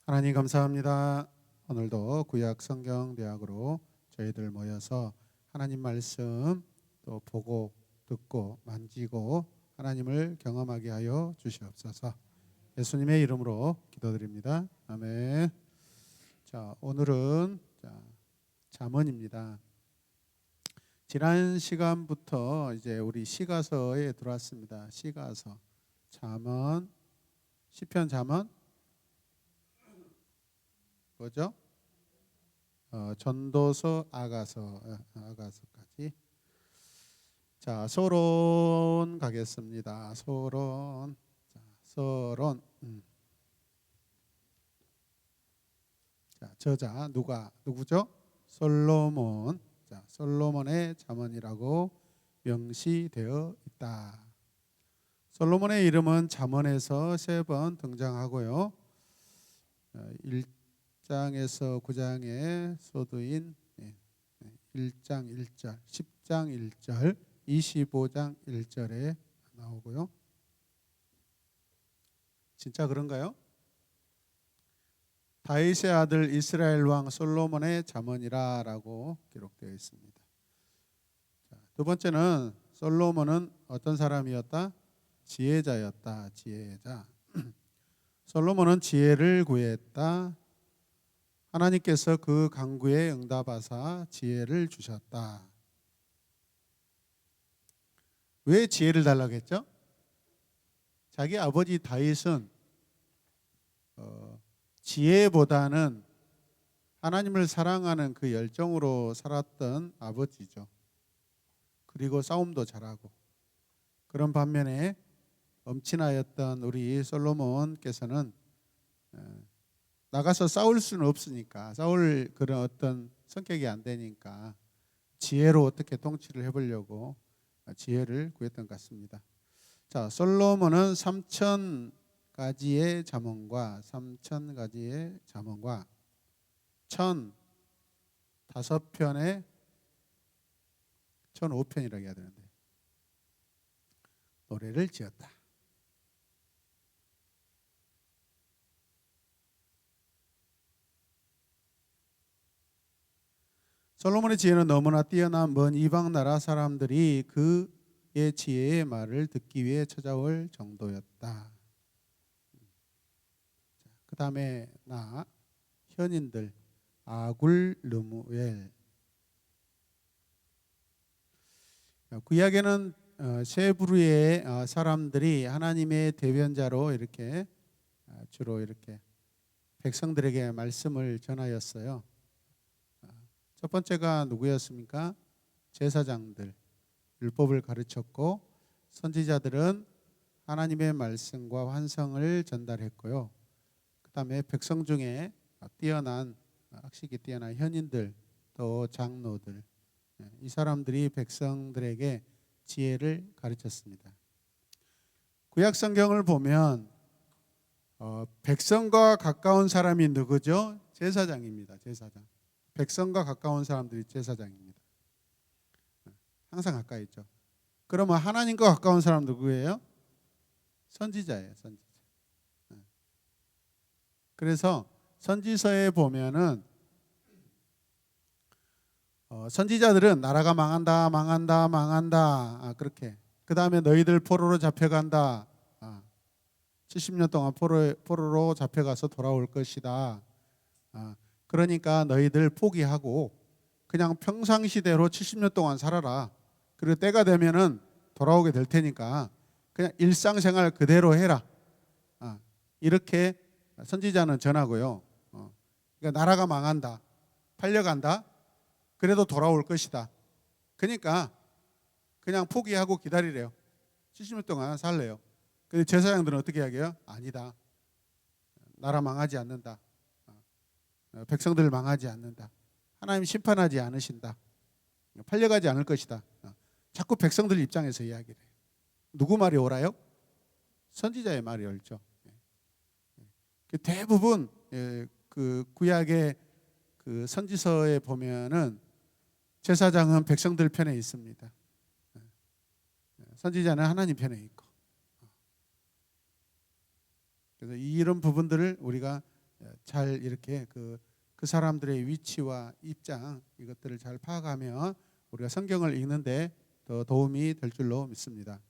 하나님 감사합니다. 오늘도 구약 성경 대학으로 저희들 모여서 하나님 말씀 또 보고 듣고 만지고 하나님을 경험하게 하여 주시옵소서. 예수님의 이름으로 기도드립니다. 아멘. 자, 오늘은 잠언입니다. 지난 시간부터 이제 우리 시가서에 들어왔습니다. 시가서, 잠언, 시편, 잠언 뭐죠? 전도서, 아가서까지. 자, 서론 가겠습니다. 서론. 자, 서론. 자, 저자 누구죠? 솔로몬. 자, 솔로몬의 잠언이라고 명시되어 있다. 솔로몬의 이름은 잠언에서 3번 등장하고요. 1장에서 9장의 소두인 1장 1절, 10장 1절, 25장 1절에 나오고요. 진짜 그런가요? 다윗의 아들 이스라엘 왕 솔로몬의 잠언이라고 기록되어 있습니다. 자, 두 번째는 솔로몬은 어떤 사람이었다? 지혜자였다. 지혜자. 솔로몬은 지혜를 구했다. 하나님께서 그 간구에 응답하사 지혜를 주셨다. 왜 지혜를 달라고 했죠? 자기 아버지 다윗은 지혜보다는 하나님을 사랑하는 그 열정으로 살았던 아버지죠. 그리고 싸움도 잘하고. 그런 반면에 엄친아였던 우리 솔로몬께서는 나가서 싸울 수는 없으니까, 싸울 그런 어떤 성격이 안 되니까 지혜로 어떻게 통치를 해보려고 지혜를 구했던 것 같습니다. 자, 솔로몬은 3,000가지의 잠언과 1,005편의 1,005편이라고 해야 되는데 노래를 지었다. 솔로몬의 지혜는 너무나 뛰어난 먼 이방 나라 사람들이 그의 지혜의 말을 듣기 위해 찾아올 정도였다. 그 다음에 현인들 아굴 르무엘. 구약에는 세 부류의 사람들이 하나님의 대변자로 이렇게 주로 이렇게 백성들에게 말씀을 전하였어요. 첫 번째가 누구였습니까? 제사장들, 율법을 가르쳤고, 선지자들은 하나님의 말씀과 환상을 전달했고요. 그 다음에 백성 중에 학식이 뛰어난 현인들, 또 장로들, 이 사람들이 백성들에게 지혜를 가르쳤습니다. 구약 성경을 보면 백성과 가까운 사람이 누구죠? 제사장입니다. 제사장. 백성과 가까운 사람들이 제사장입니다. 항상 가까이 있죠. 그러면 하나님과 가까운 사람 누구예요? 선지자예요. 선지자. 그래서 선지서에 보면은 선지자들은 나라가 망한다 그렇게. 그 다음에 너희들 포로로 잡혀간다. 70년 동안 포로로 잡혀가서 돌아올 것이다. 그러니까 너희들 포기하고 그냥 평상시대로 70년 동안 살아라. 그리고 때가 되면은 돌아오게 될 테니까 그냥 일상생활 그대로 해라. 이렇게 선지자는 전하고요. 그러니까 나라가 망한다. 팔려간다. 그래도 돌아올 것이다. 그러니까 그냥 포기하고 기다리래요. 70년 동안 살래요. 근데 제사장들은 어떻게 하게요? 아니다. 나라 망하지 않는다. 백성들 망하지 않는다. 하나님 심판하지 않으신다. 팔려가지 않을 것이다. 자꾸 백성들 입장에서 이야기를 해요. 누구 말이 옳아요? 선지자의 말이 옳죠. 대부분 그 구약의 그 선지서에 보면은 제사장은 백성들 편에 있습니다. 선지자는 하나님 편에 있고. 그래서 이런 부분들을 우리가 잘 이렇게 그 사람들의 위치와 입장 이것들을 잘 파악하면 우리가 성경을 읽는데 더 도움이 될 줄로 믿습니다.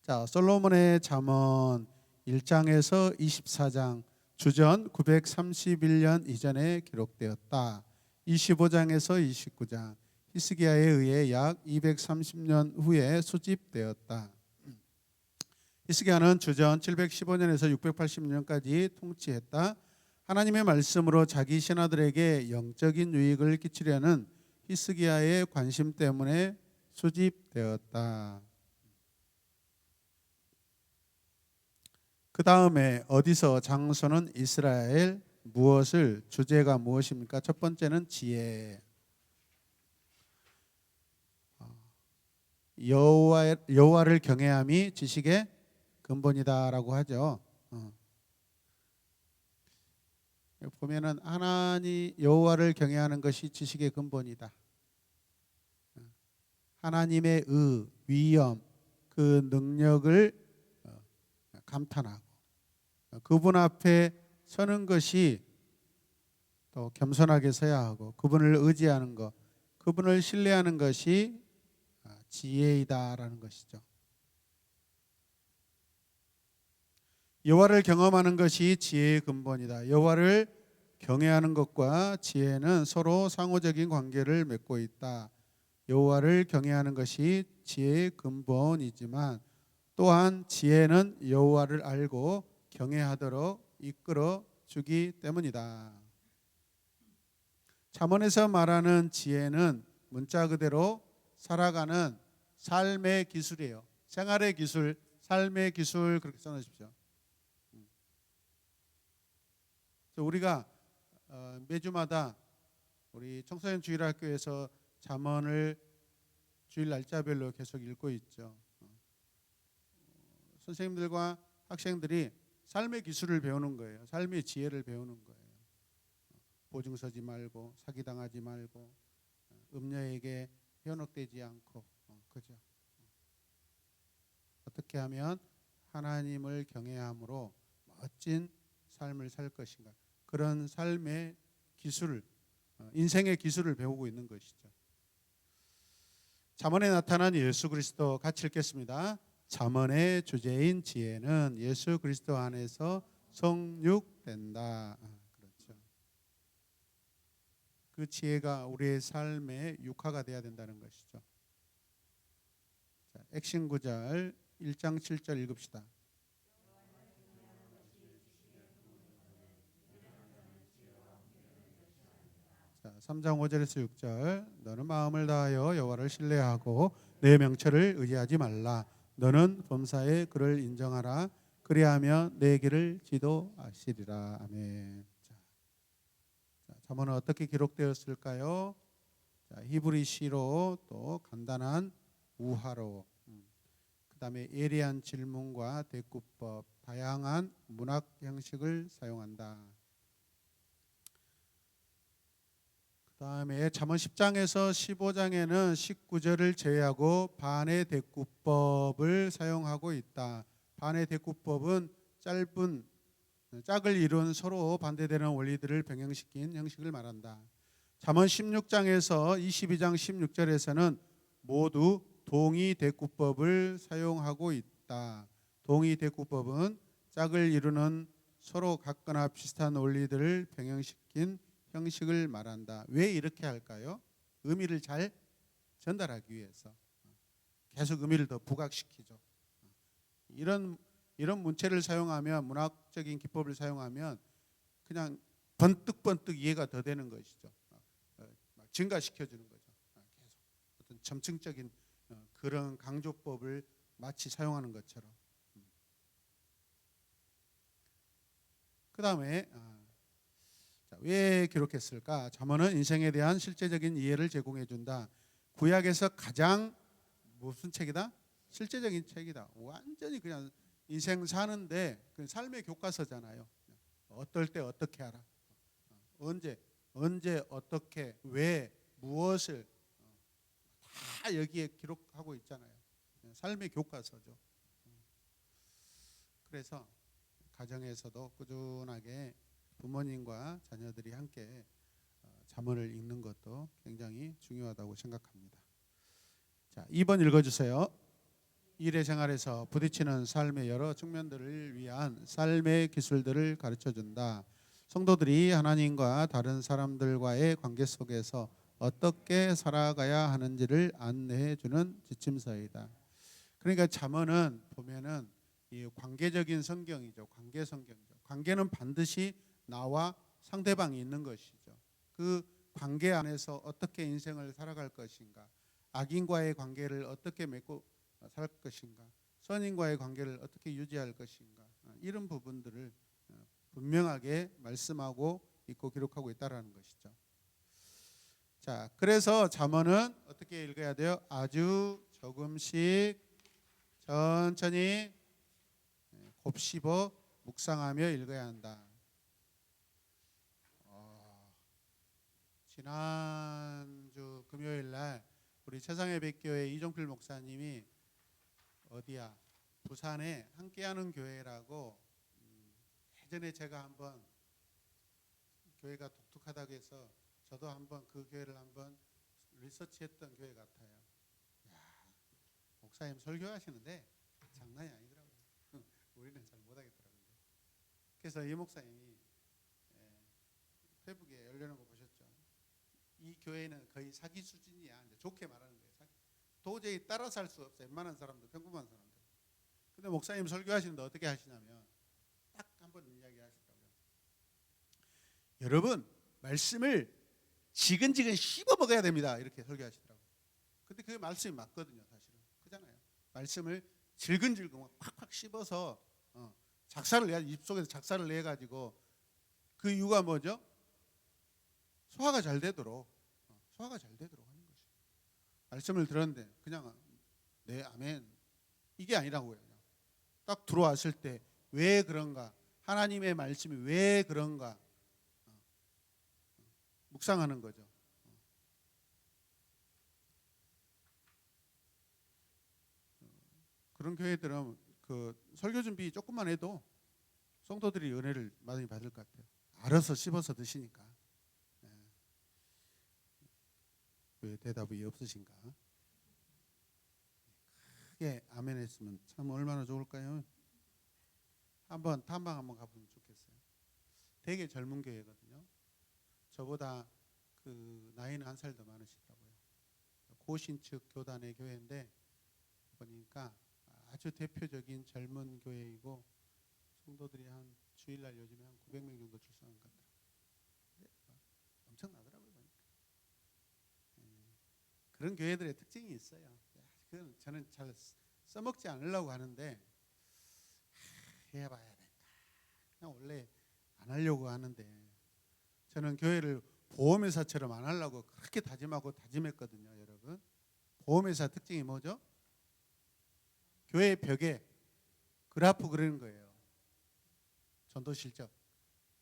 자, 솔로몬의 잠언 1장에서 24장 주전 931년 이전에 기록되었다. 25장에서 29장 히스기야에 의해 약 230년 후에 수집되었다. 히스기야는 주전 715년에서 680년까지 통치했다. 하나님의 말씀으로 자기 신하들에게 영적인 유익을 끼치려는 히스기야의 관심 때문에 수집되었다. 그 다음에 어디서 장소는 이스라엘 무엇을 주제가 무엇입니까? 첫 번째는 지혜. 여호와를 경외함이 지식의 근본이다라고 하죠. 보면은 하나님 여호와를 경외하는 것이 지식의 근본이다. 하나님의 위엄, 그 능력을 감탄하고 그분 앞에 서는 것이 또 겸손하게 서야 하고 그분을 의지하는 것, 그분을 신뢰하는 것이 지혜이다라는 것이죠. 여호와를 경험하는 것이 지혜의 근본이다. 여호와를 경외하는 것과 지혜는 서로 상호적인 관계를 맺고 있다. 여호와를 경외하는 것이 지혜의 근본이지만 또한 지혜는 여호와를 알고 경외하도록 이끌어 주기 때문이다. 잠언에서 말하는 지혜는 문자 그대로 살아가는 삶의 기술이에요. 생활의 기술, 삶의 기술 그렇게 써놓으십시오. 우리가 매주마다 우리 청소년 주일학교에서 잠언을 주일 날짜별로 계속 읽고 있죠. 선생님들과 학생들이 삶의 기술을 배우는 거예요. 삶의 지혜를 배우는 거예요. 보증 서지 말고 사기당하지 말고 음녀에게 현혹되지 않고 그죠? 어떻게 하면 하나님을 경외함으로 멋진 삶을 살 것인가? 그런 삶의 기술을 인생의 기술을 배우고 있는 것이죠. 잠언에 나타난 예수 그리스도 같이 읽겠습니다. 잠언의 주제인 지혜는 예수 그리스도 안에서 성육된다. 그렇죠. 그 지혜가 우리의 삶의 육화가 되어야 된다는 것이죠. 자, 액션 구절 1장 7절 읽읍시다. 자, 3장 5절에서 6절 너는 마음을 다하여 여호와를 신뢰하고 내 명철을 의지하지 말라. 너는 범사에 그를 인정하라. 그리하면 내 길을 지도하시리라. 아멘. 자, 잠언은 어떻게 기록되었을까요? 자, 히브리시로 또 간단한 우화로 그 다음에 예리한 질문과 대꾸법 다양한 문학 형식을 사용한다. 그 다음에 잠언 10장에서 15장에는 19절을 제외하고 반의 대꾸법을 사용하고 있다. 반의 대꾸법은 짝을 이룬 서로 반대되는 원리들을 병행시킨 형식을 말한다. 잠언 16장에서 22장 16절에서는 모두 동의 대꾸법을 사용하고 있다. 동의 대꾸법은 짝을 이루는 서로 같거나 비슷한 원리들을 병행시킨 형식을 말한다. 왜 이렇게 할까요? 의미를 잘 전달하기 위해서 계속 의미를 더 부각시키죠. 이런 문체를 사용하면 문학적인 기법을 사용하면 그냥 번뜩번뜩 이해가 더 되는 것이죠. 증가시켜주는 거죠. 계속 어떤 점층적인 그런 강조법을 마치 사용하는 것처럼. 그 다음에 왜 기록했을까? 잠언은 인생에 대한 실제적인 이해를 제공해 준다. 구약에서 가장 무슨 책이다? 실제적인 책이다. 완전히 그냥 인생 사는데 그 삶의 교과서잖아요. 어떨 때 어떻게 하라. 언제 어떻게 왜 무엇을 다 여기에 기록하고 있잖아요. 삶의 교과서죠. 그래서 가정에서도 꾸준하게 부모님과 자녀들이 함께 잠언을 읽는 것도 굉장히 중요하다고 생각합니다. 자, 2번 읽어주세요. 일회생활에서 부딪히는 삶의 여러 측면들을 위한 삶의 기술들을 가르쳐준다. 성도들이 하나님과 다른 사람들과의 관계 속에서 어떻게 살아가야 하는지를 안내해주는 지침서이다. 그러니까 잠언은 보면은 이 관계적인 성경이죠. 관계 성경이죠. 관계는 반드시 나와 상대방이 있는 것이죠. 그 관계 안에서 어떻게 인생을 살아갈 것인가, 악인과의 관계를 어떻게 맺고 살 것인가, 선인과의 관계를 어떻게 유지할 것인가, 이런 부분들을 분명하게 말씀하고 있고 기록하고 있다라는 것이죠. 자, 그래서 잠언은 어떻게 읽어야 돼요? 아주 조금씩 천천히 곱씹어 묵상하며 읽어야 한다. 지난주 금요일 날 우리 세상예배교회 이종필 목사님이 어디야? 부산에 함께하는 교회라고, 예전에 제가 한번 교회가 독특하다고 해서 저도 한번 그 교회를 한번 리서치했던 교회 같아요. 야, 목사님 설교하시는데 장난이 아니더라고요. 우리는 잘 못하겠더라고요. 그래서 이 목사님이 페북에 열려놓은 거 보셨죠? 이 교회는 거의 사기 수준이야. 이제 좋게 말하는 거예요. 도저히 따라 살 수 없어요. 웬만한 사람들, 평범한 사람들. 근데 목사님 설교하시는데 어떻게 하시냐면 딱 한번 이야기하시더라고요. 여러분, 말씀을 지근지근 씹어 먹어야 됩니다. 이렇게 설교하시더라고요. 근데 그게 말씀이 맞거든요. 사실은 그잖아요. 말씀을 질근질근 팍팍 씹어서 작사를 내, 입속에서 작사를 내 가지고, 그 이유가 뭐죠? 소화가 잘 되도록 하는 것이. 말씀을 들었는데 그냥 네 아멘 이게 아니라고요. 딱 들어왔을 때 왜 그런가, 하나님의 말씀이 왜 그런가 묵상하는 거죠. 그런 교회들은 그 설교 준비 조금만 해도 성도들이 은혜를 많이 받을 것 같아요. 알아서 씹어서 드시니까. 왜 대답이 없으신가? 크게 아멘 했으면 참 얼마나 좋을까요? 한번 탐방 한번 가보면 좋겠어요. 되게 젊은 교회거든요. 저보다 그 나이는 한 살 더 많으시더라고요. 고신측 교단의 교회인데 보니까 아주 대표적인 젊은 교회이고, 성도들이 한 주일날 요즘에 한 900명 정도 출석한 것 같더라고요. 엄청나더라고요. 그런 교회들의 특징이 있어요. 그건 저는 잘 써먹지 않으려고 하는데 해봐야 된다. 그냥 원래 안 하려고 하는데, 저는 교회를 보험회사처럼 안 하려고 그렇게 다짐하고 다짐했거든요. 여러분, 보험회사 특징이 뭐죠? 교회 벽에 그래프 그리는 거예요. 전도 실적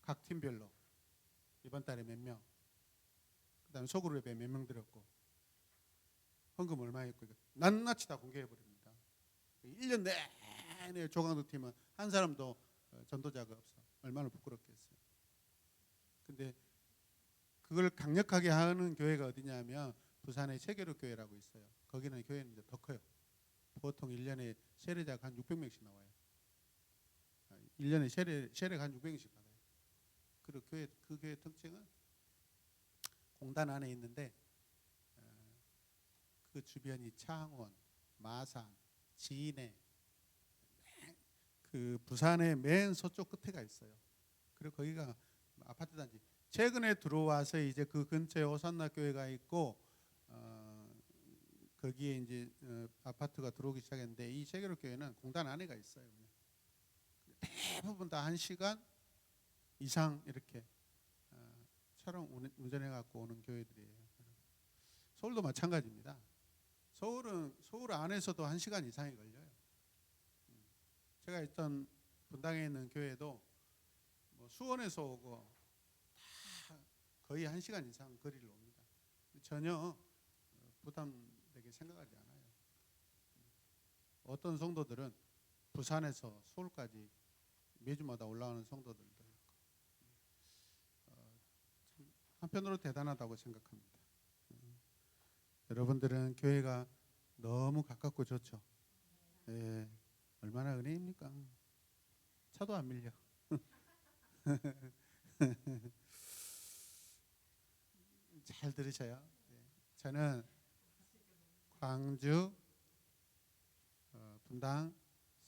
각 팀별로 이번 달에 몇 명, 그다음에 소그룹 예배 몇 명 들었고, 헌금 얼마 했고, 낱낱이 다 공개해 버립니다. 1년 내내 조강도 팀은 한 사람도 전도자가 없어. 얼마나 부끄럽겠어요. 근데 그걸 강력하게 하는 교회가 어디냐면 부산의 세계로 교회라고 있어요. 거기는 교회는 이제 더 커요. 보통 1년에 세례자가 한 600명씩 나와요. 1년에 세례가 한 600명씩 받아요. 그리고 그 교회 특징은 공단 안에 있는데 그 주변이 창원, 마산, 진해, 그 부산의 맨 서쪽 끝에가 있어요. 그리고 거기가 아파트 단지. 최근에 들어와서 이제 그 근처에 호산나 교회가 있고, 거기에 이제 아파트가 들어오기 시작했는데, 이 세계로 교회는 공단 안에가 있어요. 대부분 다 1시간 이상 이렇게 차로 운전해 갖고 오는 교회들이에요. 서울도 마찬가지입니다. 서울 안에서도 1시간 이상이 걸려요. 제가 있던 분당에 있는 교회도 뭐 수원에서 오고 다 거의 1시간 이상 거리를 옵니다. 전혀 부담되게 생각하지 않아요. 어떤 성도들은 부산에서 서울까지 매주마다 올라오는 성도들도 있고 참 한편으로 대단하다고 생각합니다. 여러분들은 교회가 너무 가깝고 좋죠. 예, 얼마나 은혜입니까? 차도 안 밀려. 잘 들으셔요. 저는 광주, 분당,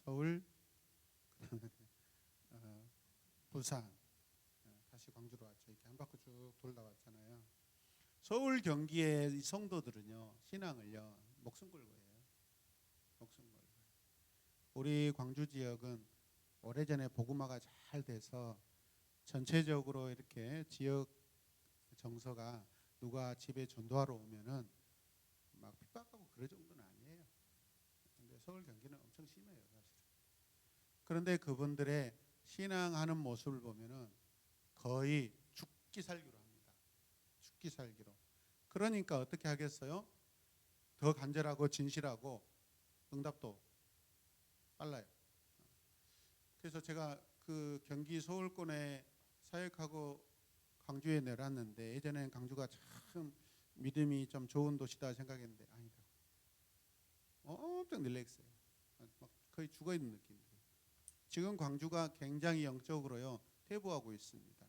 서울, 부산, 다시 광주로 왔죠. 이렇게 한 바퀴 쭉 돌다 왔잖아요. 서울, 경기의 성도들은요, 신앙을요, 목숨 걸고 해요. 목숨 걸고. 우리 광주 지역은 오래전에 복음화가 잘 돼서 전체적으로 이렇게 지역 정서가 누가 집에 전도하러 오면은 막 핍박하고 그럴 정도는 아니에요. 근데 서울 경기는 엄청 심해요, 사실. 그런데 그분들의 신앙하는 모습을 보면은 거의 죽기 살기로 합니다. 죽기 살기로. 그러니까 어떻게 하겠어요? 더 간절하고 진실하고 응답도 빨라요. 그래서 제가 그 경기 서울권에 사역하고 광주에 내려왔는데 예전에는 광주가 참 믿음이 좀 좋은 도시다 생각했는데 아니더라고요. 엄청 릴렉스해요. 막 거의 죽어있는 느낌이에요. 지금 광주가 굉장히 영적으로요 퇴보하고 있습니다.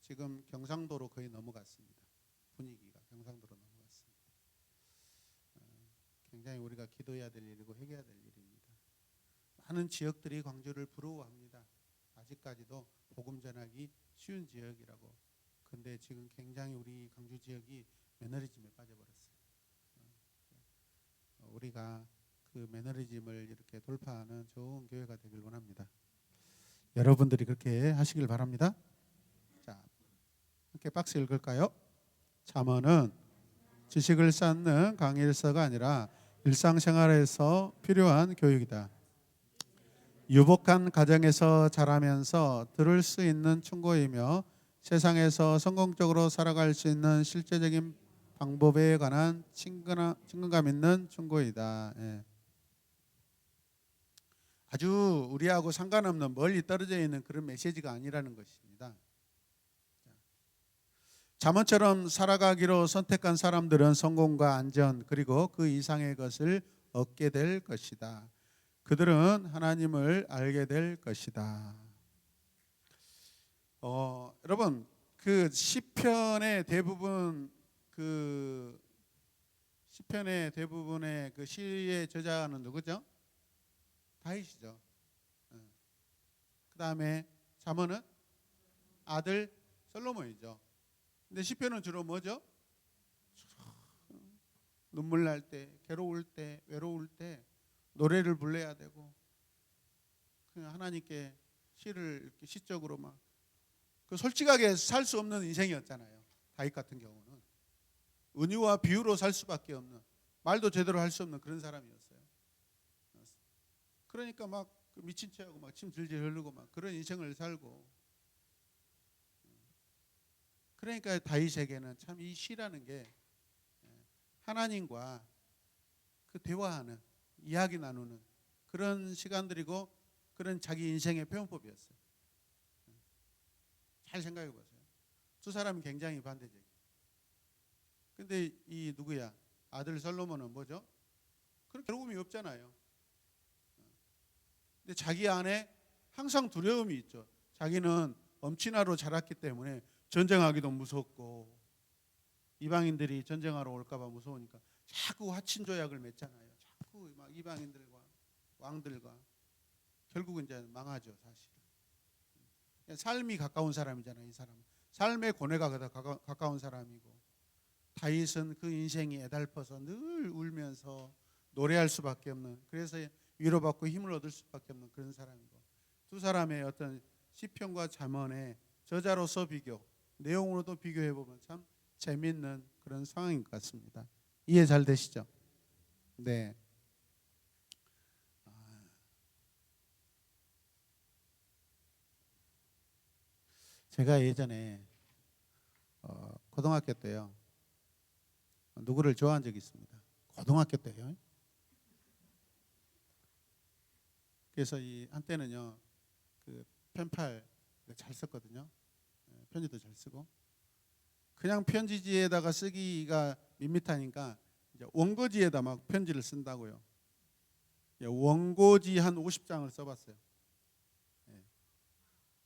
지금 경상도로 거의 넘어갔습니다. 분위기가 경상도로 넘어갔습니다. 굉장히 우리가 기도해야 될 일이고 회개해야 될 일입니다. 많은 지역들이 광주를 부러워합니다. 아직까지도 복음 전하기 쉬운 지역이라고. 근데 지금 굉장히 우리 광주 지역이 매너리즘에 빠져버렸어요. 우리가 그 매너리즘을 이렇게 돌파하는 좋은 교회가 되길 원합니다. 여러분들이 그렇게 하시길 바랍니다. 자, 함께 박스 읽을까요? 잠언은 지식을 쌓는 강일서가 아니라 일상생활에서 필요한 교육이다. 유복한 가정에서 자라면서 들을 수 있는 충고이며 세상에서 성공적으로 살아갈 수 있는 실제적인 방법에 관한 친근감 있는 충고이다. 예. 아주 우리하고 상관없는 멀리 떨어져 있는 그런 메시지가 아니라는 것입니다. 잠언처럼 살아가기로 선택한 사람들은 성공과 안전 그리고 그 이상의 것을 얻게 될 것이다. 그들은 하나님을 알게 될 것이다. 여러분 그 시편의 대부분 시편의 대부분의 그 시의 저자는 누구죠? 다윗이죠. 그 다음에 잠언은 아들 솔로몬이죠. 근데 시편은 주로 뭐죠? 눈물 날 때, 괴로울 때, 외로울 때 노래를 불러야 되고 그냥 하나님께 시를 이렇게 시적으로 막 그 솔직하게 살 수 없는 인생이었잖아요. 다윗 같은 경우는 은유와 비유로 살 수밖에 없는 말도 제대로 할 수 없는 그런 사람이었어요. 그러니까 막 미친 체하고 막 침 질질 흐르고 막 그런 인생을 살고 그러니까 다윗에게는 참 이 시라는 게 하나님과 그 대화하는 이야기 나누는 그런 시간들이고 그런 자기 인생의 표현법이었어요. 잘 생각해 보세요. 두 사람이 굉장히 반대적이에요. 근데 이 누구야? 아들 솔로몬은 뭐죠? 그런 괴로움이 없잖아요. 근데 자기 안에 항상 두려움이 있죠. 자기는 엄친아로 자랐기 때문에 전쟁하기도 무섭고 이방인들이 전쟁하러 올까봐 무서우니까 자꾸 화친 조약을 맺잖아요. 자꾸 막 이방인들과 왕들과 결국은 이제 망하죠, 사실. 삶이 가까운 사람이잖아요, 이 사람은. 삶의 고뇌가 더 가까운 사람이고 다윗은 그 인생이 애달퍼서 늘 울면서 노래할 수밖에 없는 그래서 위로받고 힘을 얻을 수밖에 없는 그런 사람이고 두 사람의 어떤 시편과 잠언의 저자로서 비교, 내용으로도 비교해 보면 참 재미있는 그런 상황인 것 같습니다. 이해 잘 되시죠? 네. 제가 예전에 고등학교 때요 누구를 좋아한 적이 있습니다. 고등학교 때요. 그래서 이 한때는요 그 펜팔 잘 썼거든요. 편지도 잘 쓰고. 그냥 편지지에다가 쓰기가 밋밋하니까 이제 원고지에다 막 편지를 쓴다고요. 원고지 한 50장을 써봤어요.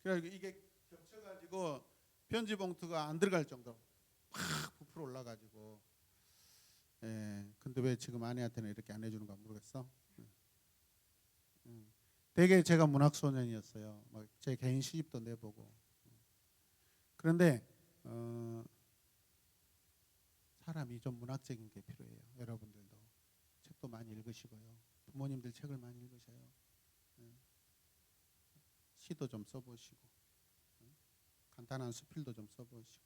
그래서 이게 겹쳐가지고 편지 봉투가 안 들어갈 정도로 팍 부풀어 올라가지고. 근데 왜 지금 아내한테는 이렇게 안 해주는가 모르겠어. 되게 제가 문학 소년이었어요. 막 제 개인 시집도 내보고. 그런데 사람이 좀 문학적인 게 필요해요. 여러분들도 책도 많이 읽으시고요. 부모님들 책을 많이 읽으셔요. 시도 좀 써보시고, 간단한 수필도 좀 써보시고.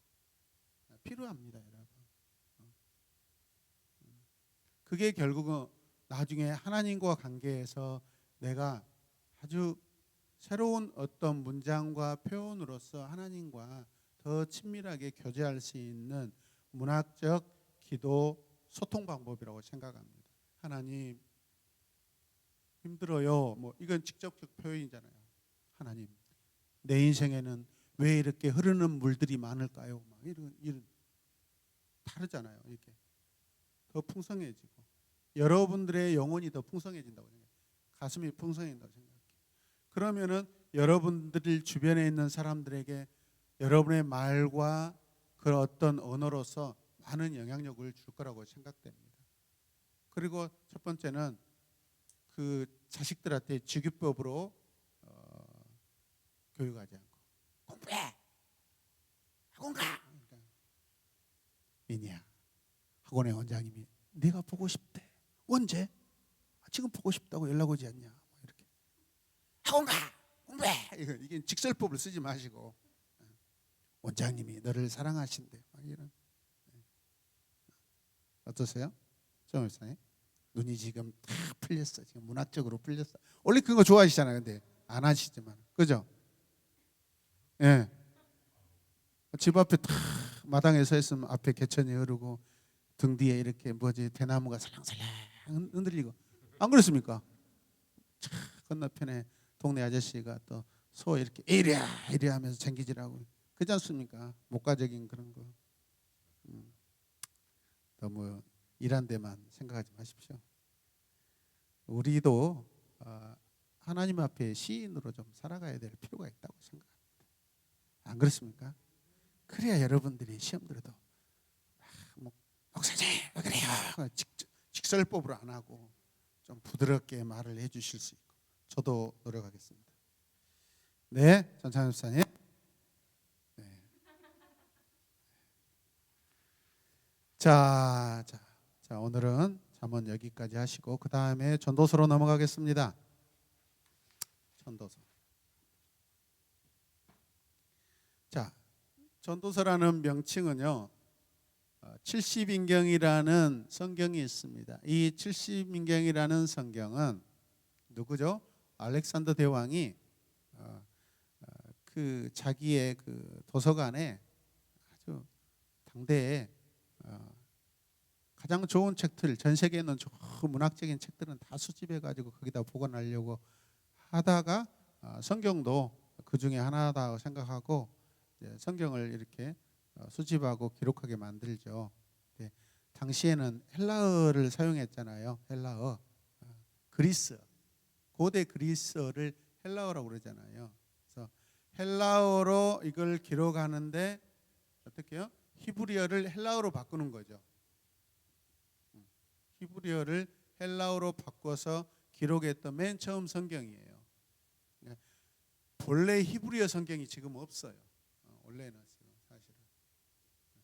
필요합니다, 여러분. 그게 결국은 나중에 하나님과 관계에서 내가 아주 새로운 어떤 문장과 표현으로서 하나님과 더 친밀하게 교제할 수 있는 문학적 기도 소통 방법이라고 생각합니다. 하나님 힘들어요. 뭐 이건 직접적 표현이잖아요. 하나님 내 인생에는 왜 이렇게 흐르는 물들이 많을까요? 막 이런 다르잖아요. 이렇게 더 풍성해지고 여러분들의 영혼이 더 풍성해진다고 생각해요. 가슴이 풍성해진다고 생각해요. 그러면은 여러분들 주변에 있는 사람들에게 여러분의 말과 그 어떤 언어로서 많은 영향력을 줄 거라고 생각됩니다. 그리고 첫 번째는 그 자식들한테 직유법으로 교육하지 않고 공부해, 학원 가. 그러니까 민희야, 학원의 원장님이 네가 보고 싶대. 언제? 지금 보고 싶다고 연락 오지 않냐? 이렇게 학원 가, 공부해. 이게 직설법을 쓰지 마시고 원장님이 너를 사랑하신대. 이런. 어떠세요? 정일사님 눈이 지금 다 풀렸어. 지금 문학적으로 풀렸어. 원래 그거 좋아하시잖아요. 근데 안 하시지만, 그죠? 예. 집 앞에 다 마당에 서 있으면 앞에 개천이 흐르고 등 뒤에 이렇게 뭐지 대나무가 살랑살랑 흔들리고 안 그렇습니까? 건너편에 동네 아저씨가 또 소 이렇게 이리야 이리야 하면서 챙기지라고 그렇지 않습니까? 목가적인 그런 거. 너무 일한 데만 생각하지 마십시오. 우리도 하나님 앞에 시인으로 좀 살아가야 될 필요가 있다고 생각합니다. 안 그렇습니까? 그래야 여러분들이 시험 들어도 목사님 왜 그래요? 직설법으로 안 하고 좀 부드럽게 말을 해주실 수 있고 저도 노력하겠습니다. 네, 전찬 목사님. 네. 자, 오늘은 잠언 여기까지 하시고 그 다음에 전도서로 넘어가겠습니다. 전도서. 자, 전도서라는 명칭은요. 70인경이라는 성경이 있습니다. 이 70인경이라는 성경은 누구죠? 알렉산더 대왕이 그 자기의 그 도서관에 아주 당대에 가장 좋은 책들, 전 세계에 있는 문학적인 책들은 다 수집해 가지고 거기다 보관하려고 하다가 성경도 그 중에 하나다 생각하고 성경을 이렇게 수집하고 기록하게 만들죠. 네, 당시에는 헬라어를 사용했잖아요. 헬라어, 그리스, 고대 그리스어를 헬라어라고 그러잖아요. 그래서 헬라어로 이걸 기록하는데 어떻게요? 히브리어를 헬라어로 바꾸는 거죠. 히브리어를 헬라어로 바꿔서 기록했던 맨 처음 성경이에요. 본래 히브리어 성경이 지금 없어요. 원래는 사실은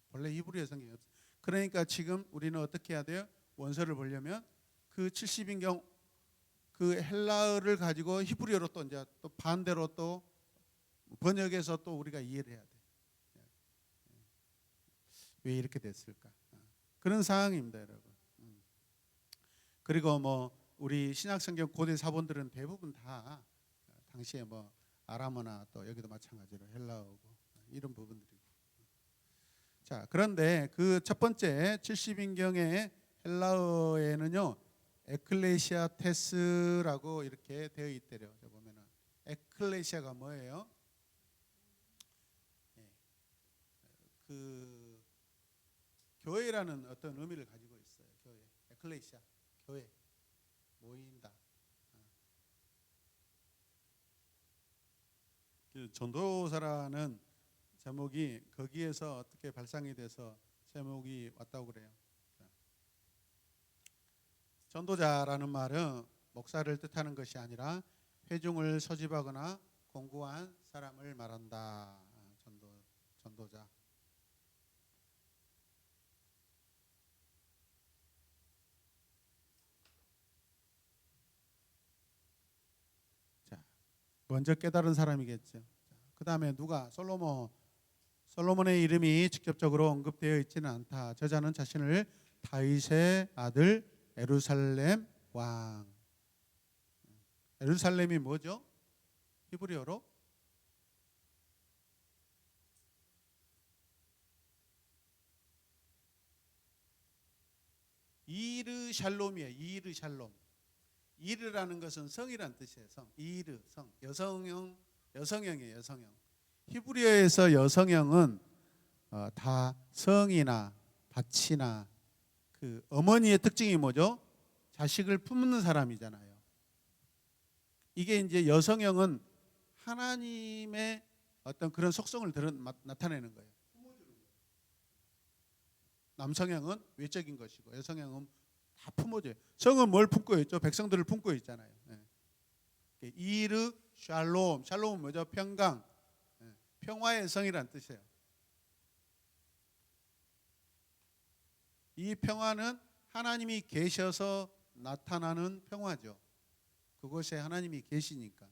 본래 히브리어 성경이 없어요. 그러니까 지금 우리는 어떻게 해야 돼요? 원서를 보려면 그 70인경 그 헬라어를 가지고 히브리어로 또 이제 또 반대로 또 번역해서 또 우리가 이해를 해야 돼. 왜 이렇게 됐을까? 그런 상황입니다, 여러분. 그리고 뭐 우리 신약성경 고대 사본들은 대부분 다 당시에 뭐 아람어나 또 여기도 마찬가지로 헬라어고 이런 부분들이. 자, 그런데 그 첫 번째 70인경의 헬라어에는요 에클레시아테스라고 이렇게 되어 있대요. 보면은 에클레시아가 뭐예요? 예, 그 교회라는 어떤 의미를 가지고 있어요. 교회, 에클레시아, 교회, 모인다. 전도사라는 제목이 거기에서 어떻게 발상이 돼서 제목이 왔다고 그래요. 전도자라는 말은 목사를 뜻하는 것이 아니라 회중을 소집하거나 공고한 사람을 말한다. 전도자. 자, 먼저 깨달은 사람이겠죠. 그 다음에 누가 솔로몬의 이름이 직접적으로 언급되어 있지는 않다. 저자는 자신을 다윗의 아들 예루살렘 왕. 예루살렘이 뭐죠? 히브리어로 이르 샬롬이에요. 이르 샬롬. 이르라는 것은 성이란 뜻이에요. 성. 이르 성. 여성형이에요. 여성형. 히브리어에서 여성형은 다 성이나 밭이나 그 어머니의 특징이 뭐죠? 자식을 품는 사람이잖아요. 이게 이제 여성형은 하나님의 어떤 그런 속성을 나타내는 거예요. 남성형은 외적인 것이고 여성형은 다 품어줘요. 성은 뭘 품고 있죠? 백성들을 품고 있잖아요. 네. 이르 샬롬. 샬롬은 뭐죠? 평강. 네. 평화의 성이란 뜻이에요. 이 평화는 하나님이 계셔서 나타나는 평화죠. 그곳에 하나님이 계시니까.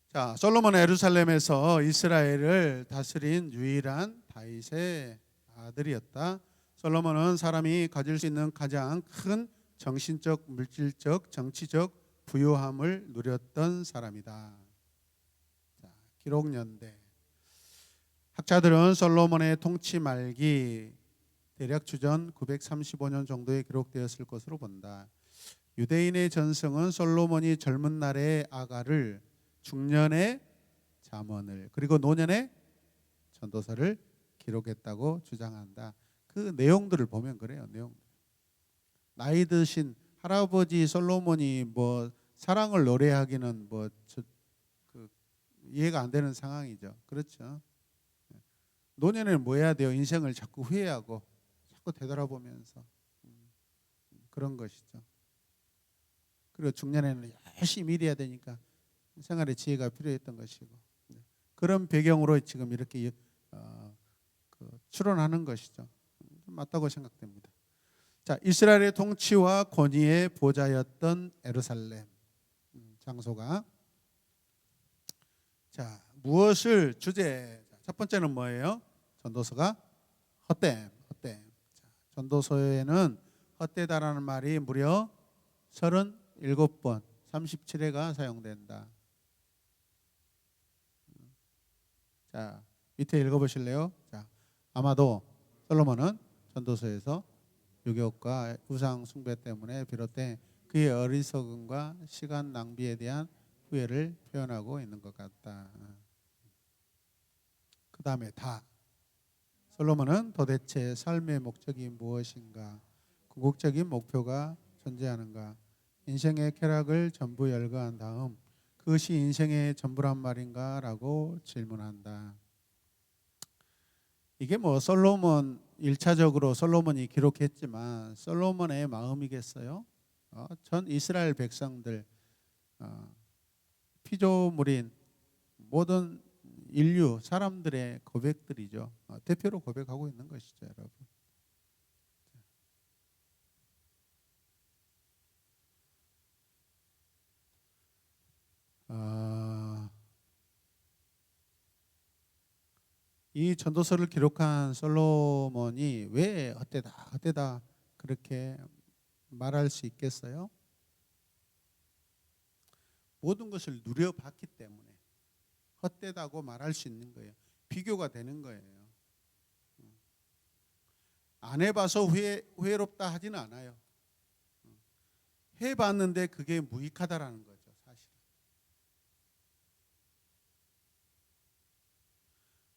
자, 솔로몬은 예루살렘에서 이스라엘을 다스린 유일한 다윗의 아들이었다. 솔로몬은 사람이 가질 수 있는 가장 큰 정신적, 물질적, 정치적 부유함을 누렸던 사람이다. 자, 기록 연대. 학자들은 솔로몬의 통치 말기 대략 주전 935년 정도에 기록되었을 것으로 본다. 유대인의 전승은 솔로몬이 젊은 날의 아가를, 중년의 잠언을, 그리고 노년의 전도서를 기록했다고 주장한다. 그 내용들을 보면 그래요. 나이 드신 할아버지 솔로몬이 뭐 사랑을 노래하기는 그 이해가 안 되는 상황이죠. 그렇죠. 노년에는 뭐 해야 돼요? 인생을 자꾸 후회하고 자꾸 되돌아보면서 그런 것이죠. 그리고 중년에는 열심히 일해야 되니까 생활의 지혜가 필요했던 것이고, 그런 배경으로 지금 이렇게 추론하는 것이죠. 맞다고 생각됩니다. 자, 이스라엘의 통치와 권위의 보좌였던 예루살렘 장소가, 자, 무엇을 주제? 첫 번째는 뭐예요? 전도서가 헛됨. 자, 전도서에는 헛되다라는 말이 무려 37번, 37회가 사용된다. 자, 밑에 읽어보실래요? 자, 아마도 솔로몬은 전도서에서 유격과 우상 숭배 때문에 비롯된 그의 어리석음과 시간 낭비에 대한 후회를 표현하고 있는 것 같다. 그 다음에 다. 솔로몬은 도대체 삶의 목적이 무엇인가? 궁극적인 목표가 존재하는가? 인생의 쾌락을 전부 열거한 다음 그것이 인생의 전부란 말인가? 라고 질문한다. 이게 뭐 솔로몬 1차적으로 솔로몬이 기록했지만 솔로몬의 마음이겠어요? 전 이스라엘 백성들, 피조물인 모든 인류 사람들의 고백들이죠. 대표로 고백하고 있는 것이죠, 여러분. 이 전도서를 기록한 솔로몬이 왜 헛되다 그렇게 말할 수 있겠어요? 모든 것을 누려봤기 때문에 헛되다고 말할 수 있는 거예요. 비교가 되는 거예요. 안 해봐서 후회롭다 하지는 않아요. 해봤는데 그게 무익하다라는 거죠, 사실.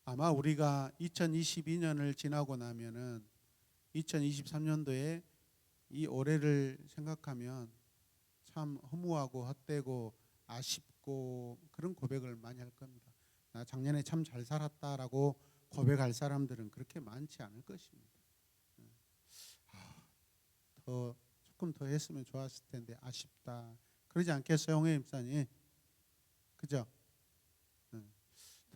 아마 우리가 2022년을 지나고 나면은 2023년도에 이 올해를 생각하면 참 허무하고 헛되고 아쉽고 그런 고백을 많이 할 겁니다. 나 작년에 참 잘 살았다라고 고백할 사람들은 그렇게 많지 않을 것입니다. 조금 더 했으면 좋았을 텐데 아쉽다. 그러지 않겠어요, 홍해 집사님? 그죠?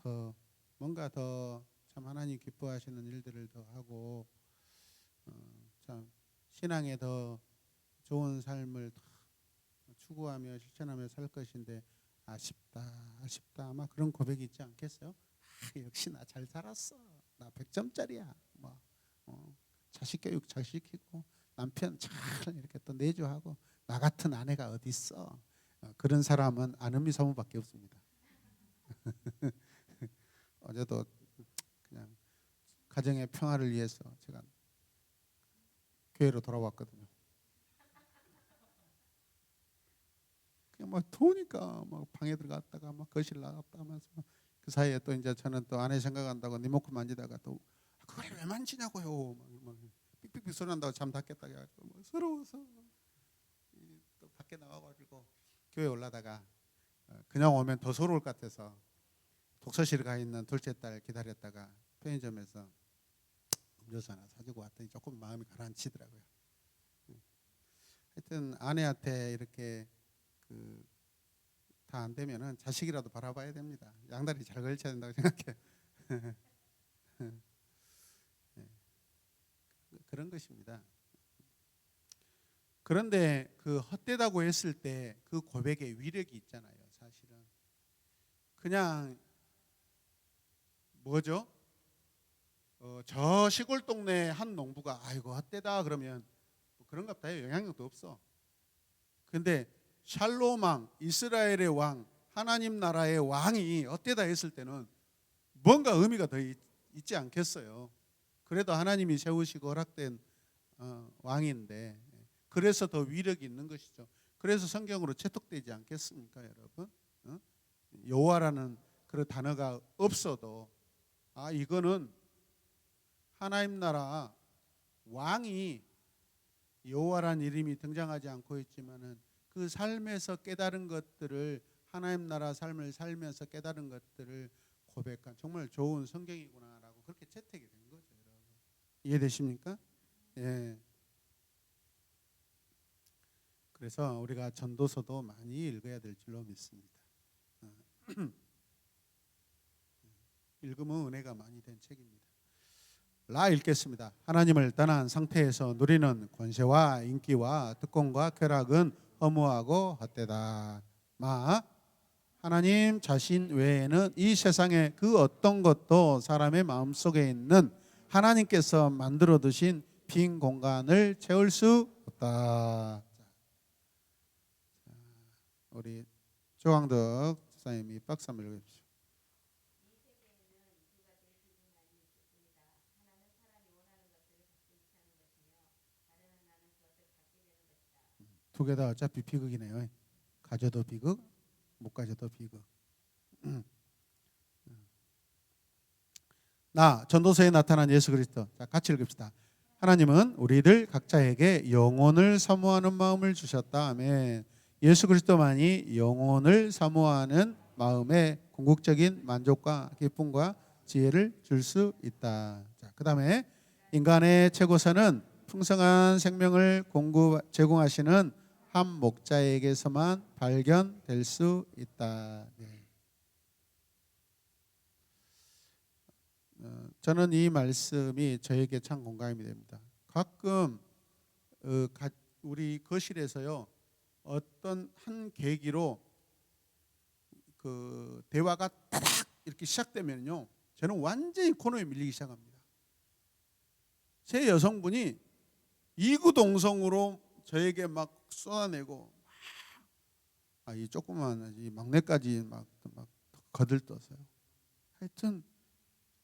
더 뭔가 더 참 하나님 기뻐하시는 일들을 더 하고 참 신앙에 더 좋은 삶을 추구하며 실천하며 살 것인데 아쉽다 아마 그런 고백이 있지 않겠어요? 역시 나 잘 살았어, 나 100점짜리야 뭐 자식 교육 잘 시키고 남편 잘 이렇게 또 내조하고 나 같은 아내가 어디 있어. 그런 사람은 안은미 사모밖에 없습니다. 어제도 그냥 가정의 평화를 위해서 제가 교회로 돌아왔거든요. 그냥 막 더우니까 막 방에 들어갔다가 막 거실 나갔다 하면서 그 사이에 또 이제 저는 또 아내 생각한다고 리모컨 만지다가 또 그걸 왜 만지냐고요. 막 삑삑삑 소리 난다고 잠 닫겠다 해가지고 막 서러워서 또 밖에 나와가지고 교회 올라다가 그냥 오면 더 서러울 것 같아서 독서실에 가 있는 둘째 딸 기다렸다가 편의점에서 음료수 하나 사주고 왔더니 조금 마음이 가라앉히더라고요. 하여튼 아내한테 이렇게 다 안 되면은 자식이라도 바라봐야 됩니다. 양다리 잘 걸쳐야 된다고 생각해. 그런 것입니다. 그런데 그 헛되다고 했을 때 그 고백의 위력이 있잖아요. 사실은 그냥 뭐죠? 저 시골 동네 한 농부가 아이고 헛되다 그러면 뭐 그런갑다 해요. 영향력도 없어. 근데 샬롬 왕, 이스라엘의 왕, 하나님 나라의 왕이 헛되다 했을 때는 뭔가 의미가 더 있지 않겠어요. 그래도 하나님이 세우시고 허락된 왕인데 그래서 더 위력이 있는 것이죠. 그래서 성경으로 채택되지 않겠습니까, 여러분? 여호와라는 그런 단어가 없어도 이거는 하나님 나라 왕이 여호와라는 이름이 등장하지 않고 있지만은 그 삶에서 깨달은 것들을 하나님 나라 삶을 살면서 깨달은 것들을 고백한 정말 좋은 성경이구나라고 그렇게 채택이 된 거죠, 여러분. 이해되십니까? 예. 그래서 우리가 전도서도 많이 읽어야 될 줄로 믿습니다. 읽으면 은혜가 많이 된 책입니다. 읽겠습니다. 하나님을 떠난 상태에서 누리는 권세와 인기와 특권과 쾌락은 허무하고 헛되다. 하나님 자신 외에는 이 세상의 그 어떤 것도 사람의 마음속에 있는 하나님께서 만들어 두신 빈 공간을 채울 수 없다. 우리 조광덕 집사님이 박수 한번 읽어주십시오. 두 개 다 어차피 비극이네요. 가져도 비극, 못 가져도 비극. 전도서에 나타난 예수 그리스도. 자, 같이 읽읍시다. 하나님은 우리들 각자에게 영혼을 사모하는 마음을 주셨다. 아멘. 예수 그리스도만이 영혼을 사모하는 마음에 궁극적인 만족과 기쁨과 지혜를 줄 수 있다. 자, 그다음에 인간의 최고선은 풍성한 생명을 제공하시는 한 목자에게서만 발견될 수 있다. 네. 저는 이 말씀이 저에게 참 공감이 됩니다. 가끔 우리 거실에서요 어떤 한 계기로 그 대화가 따닥 이렇게 시작되면요 저는 완전히 코너에 밀리기 시작합니다. 제 여성분이 이구동성으로 저에게 막 쏟아내고 이 조그만 이 막내까지 막 거들떠서요. 하여튼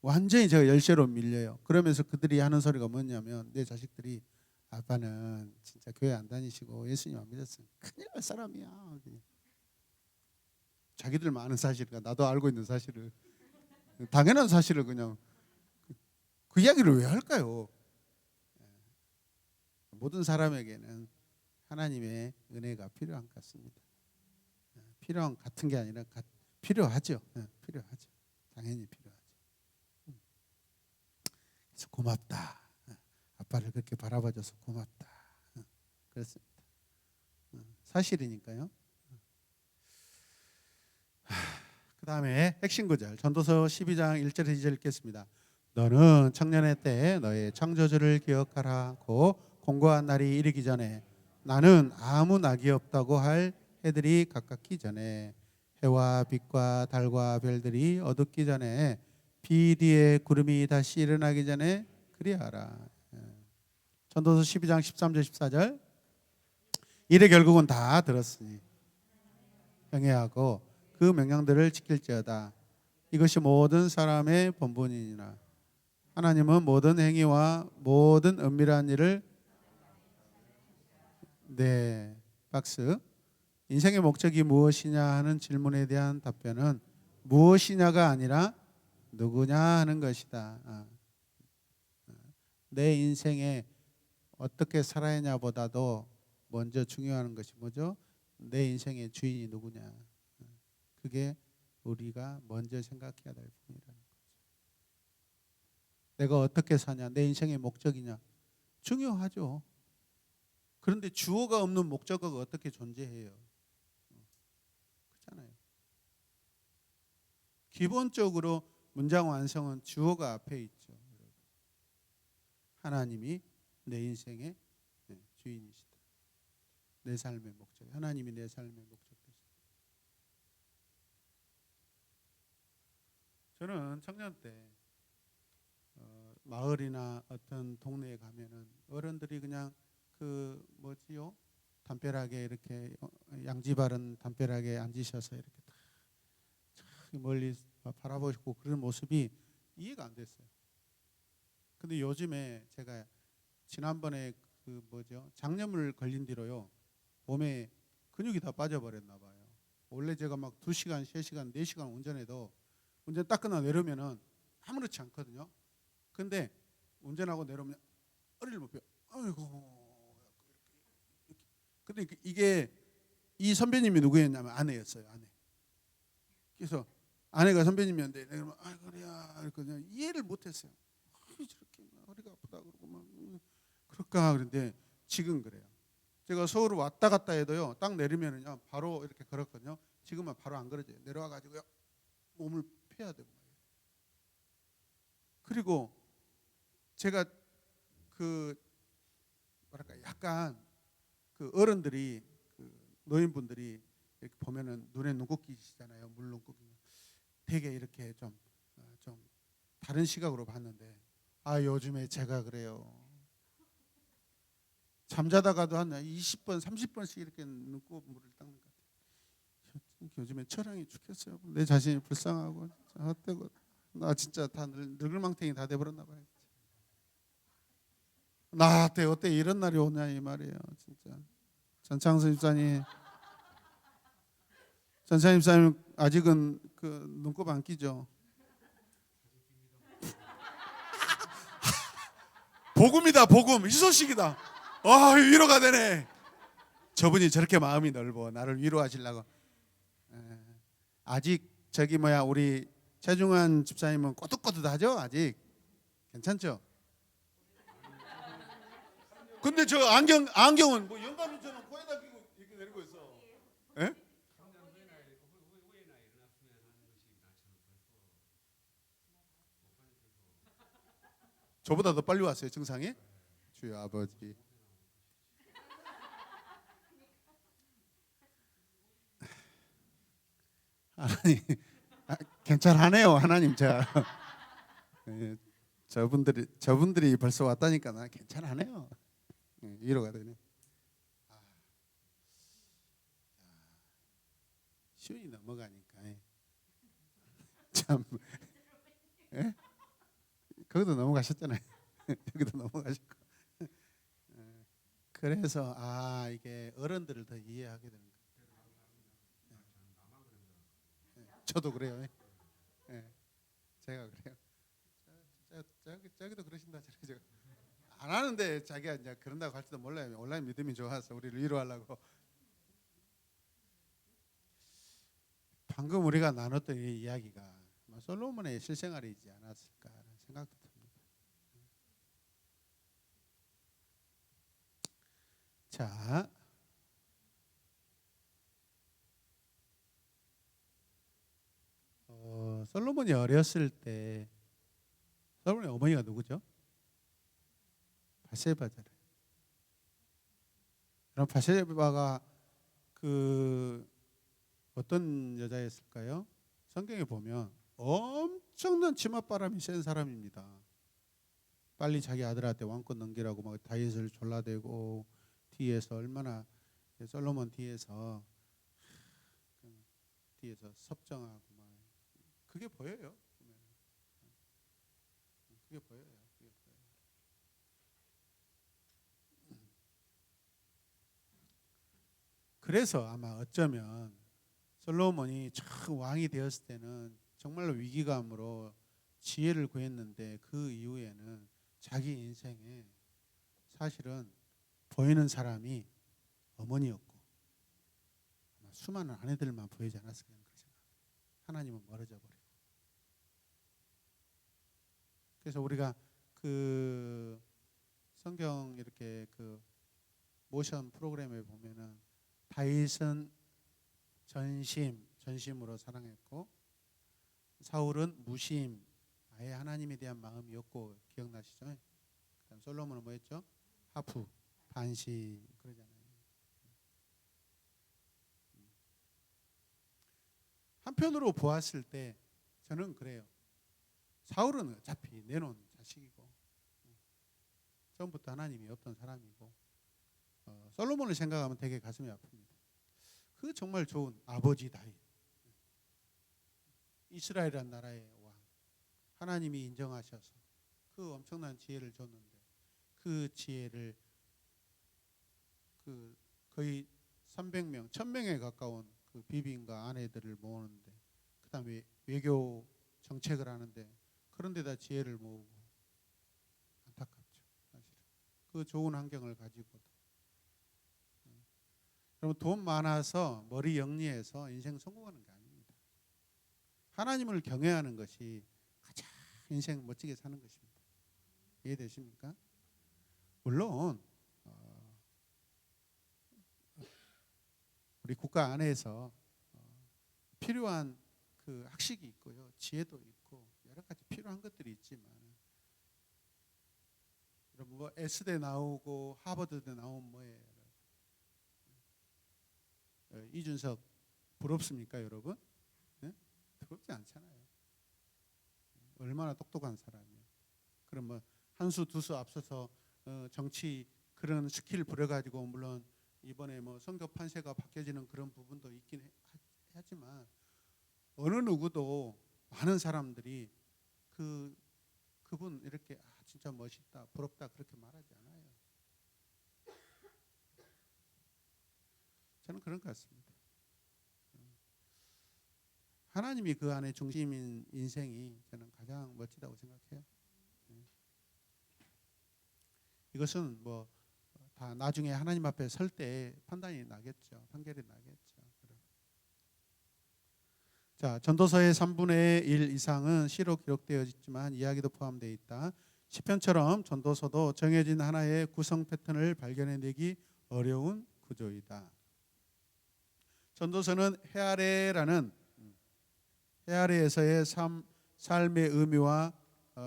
완전히 제가 열쇠로 밀려요. 그러면서 그들이 하는 소리가 뭐냐면 내 자식들이 아빠는 진짜 교회 안 다니시고 예수님 안 믿었으면 큰일 날 사람이야. 자기들만 아는 사실과 나도 알고 있는 사실을 당연한 사실을 그냥 그 이야기를 왜 할까요? 모든 사람에게는 하나님의 은혜가 필요한 것 같습니다. 필요한 같은 게 아니라 필요하죠. 필요하죠. 당연히 필요하죠. 그래서 고맙다. 아빠를 그렇게 바라봐줘서 고맙다. 그렇습니다. 사실이니까요. 그 다음에 핵심 구절 전도서 12장 1절 2절 읽겠습니다. 너는 청년의 때 너의 창조주를 기억하라고 공고한 날이 이르기 전에 나는 아무 낙이 없다고 할 해들이 가깝기 전에 해와 빛과 달과 별들이 어둡기 전에 비 뒤에 구름이 다시 일어나기 전에 그리하라. 전도서 12장 13절 14절 이래 결국은 다 들었으니 행해하고 그 명령들을 지킬지어다. 이것이 모든 사람의 본분이니라. 하나님은 모든 행위와 모든 은밀한 일을 박스 인생의 목적이 무엇이냐 하는 질문에 대한 답변은 무엇이냐가 아니라 누구냐 하는 것이다. 내 인생에 어떻게 살아야냐보다도 먼저 중요한 것이 뭐죠? 내 인생의 주인이 누구냐. 그게 우리가 먼저 생각해야 될 부분이라는 거죠. 내가 어떻게 사냐, 내 인생의 목적이냐 중요하죠. 그런데 주어가 없는 목적어가 어떻게 존재해요? 그렇잖아요. 기본적으로 문장 완성은 주어가 앞에 있죠. 하나님이 내 인생의 주인이시다. 내 삶의 목적. 하나님이 내 삶의 목적이시다. 저는 청년 때 마을이나 어떤 동네에 가면은 어른들이 그냥 그 뭐지요? 담벼락에 이렇게 양지 바른 담벼락에 앉으셔서 이렇게 멀리 바라보시고 그런 모습이 이해가 안 됐어요. 근데 요즘에 제가 지난번에 그 뭐죠? 장염을 걸린 뒤로요. 몸에 근육이 다 빠져버렸나 봐요. 원래 제가 막 2시간, 3시간, 4시간 운전해도 운전 딱 끝나 내려오면은 아무렇지 않거든요. 근데 운전하고 내려오면 허리를 못 펴. 아이고. 근데 이게 이 선배님이 누구였냐면 아내였어요. 아내. 그래서 아내가 선배님이었는데 내가 아 그래야 그냥 이해를 못했어요. 저렇게 허리가 아프다 그러고 막 그럴까 그런데 지금 그래요. 제가 서울 왔다 갔다 해도요. 딱 내리면은요 바로 이렇게 걸었거든요. 지금은 바로 안 걸어져요. 내려와 가지고요 몸을 펴야 되고 말이에요. 그리고 제가 그 뭐랄까 약간 그 어른들이 그 노인분들이 이렇게 보면은 눈에 눈곱기시잖아요. 물 눈곱기. 되게 이렇게 좀 다른 시각으로 봤는데 아 요즘에 제가 그래요. 잠자다가도 한 20번, 30번씩 이렇게 눈곱물을 닦는 것 같아요. 요즘에 처량이 죽겠어요. 내 자신이 불쌍하고 헛되고 나 진짜 다 늙을망탱이 다 돼버렸나 봐요. 나한테 어때 이런 날이 오냐 이 말이에요. 진짜 전창수 집사님 아직은 그 눈곱 안 끼죠? 복음이다 복음 희소식이다. 아 위로가 되네. 저분이 저렇게 마음이 넓어 나를 위로하시려고. 아직 저기 뭐야 우리 최중환 집사님은 꼬득꼬득하죠? 아직 괜찮죠? 근데 저 안경은 뭐 영감이처럼 코에다 끼고 이렇게 내리고 있어. 예? 저보다 더 빨리 왔어요 증상이. 주여 아버지. 하나님 괜찮하네요 하나님 제가. 예, 저분들이 벌써 왔다니까 나 괜찮하네요. 위로가 되네. 쉬운이 넘어가니까 참. 예? 거기도 넘어가셨잖아요. 여기도 넘어가셨고. 그래서 이게 어른들을 더 이해하게 되는 거예요. 저도 그래요. 예. 제가 그래요. 저기도 그러신다 저기 안 하는데 자기가 이제 그런다고 할지도 몰라요. 온라인 믿음이 좋아서 우리를 위로하려고. 방금 우리가 나눴던 이 이야기가 솔로몬의 실생활이지 않았을까라는 생각도 듭니다. 자, 솔로몬이 어렸을 때 솔로몬의 어머니가 누구죠? 바세바잖아요. 그럼 바세바가 그 어떤 여자였을까요? 성경에 보면 엄청난 치맛바람이 센 사람입니다. 빨리 자기 아들한테 왕권 넘기라고 막 다윗을 졸라대고 뒤에서 얼마나 솔로몬 뒤에서 섭정하고 막 그게 보여요. 그게 보여요. 그래서 아마 어쩌면 솔로몬이 처음 왕이 되었을 때는 정말로 위기감으로 지혜를 구했는데 그 이후에는 자기 인생에 사실은 보이는 사람이 어머니였고 아마 수많은 아내들만 보이지 않았을까 그런 생각. 하나님은 멀어져 버리고. 그래서 우리가 그 성경 이렇게 그 모션 프로그램에 보면은 다윗은 전심으로 사랑했고 사울은 무심, 아예 하나님에 대한 마음이 없고 기억나시죠? 그다음 솔로몬은 뭐였죠? 하프, 반심 그러잖아요. 한편으로 보았을 때 저는 그래요. 사울은 어차피 내놓은 자식이고 처음부터 하나님이 없던 사람이고 솔로몬을 생각하면 되게 가슴이 아픕니다. 그 정말 좋은 아버지 다윗, 이스라엘이란 나라의 왕, 하나님이 인정하셔서 그 엄청난 지혜를 줬는데 그 지혜를 그 거의 300명, 1000명에 가까운 그 비빈과 아내들을 모으는데 그다음에 외교 정책을 하는데 그런데다 지혜를 모으고 안타깝죠. 사실은 그 좋은 환경을 가지고도 여러분 돈 많아서 머리 영리해서 인생 성공하는 게 아닙니다. 하나님을 경외하는 것이 가장 인생 멋지게 사는 것입니다. 이해되십니까? 물론 우리 국가 안에서 필요한 그 학식이 있고요, 지혜도 있고 여러 가지 필요한 것들이 있지만 여러분 뭐 S대 나오고 하버드대 나오면 뭐예요? 이준석 부럽습니까, 여러분? 네? 부럽지 않잖아요. 얼마나 똑똑한 사람이에요. 그럼 뭐 한 수 두 수 앞서서 정치 그런 스킬 부려가지고 물론 이번에 뭐 선거 판세가 바뀌어지는 그런 부분도 있긴 하지만 어느 누구도 많은 사람들이 그분 이렇게 진짜 멋있다, 부럽다 그렇게 말하지 않아요. 저는 그런 것 같습니다. 하나님이 그 안에 중심인 인생이 저는 가장 멋지다고 생각해요. 이것은 뭐 다 나중에 하나님 앞에 설 때 판단이 나겠죠. 판결이 나겠죠. 자, 전도서의 3분의 1 이상은 시로 기록되어 있지만 이야기도 포함되어 있다. 시편처럼 전도서도 정해진 하나의 구성 패턴을 발견해내기 어려운 구조이다. 전도서는 해 아래에서의 삶의 의미와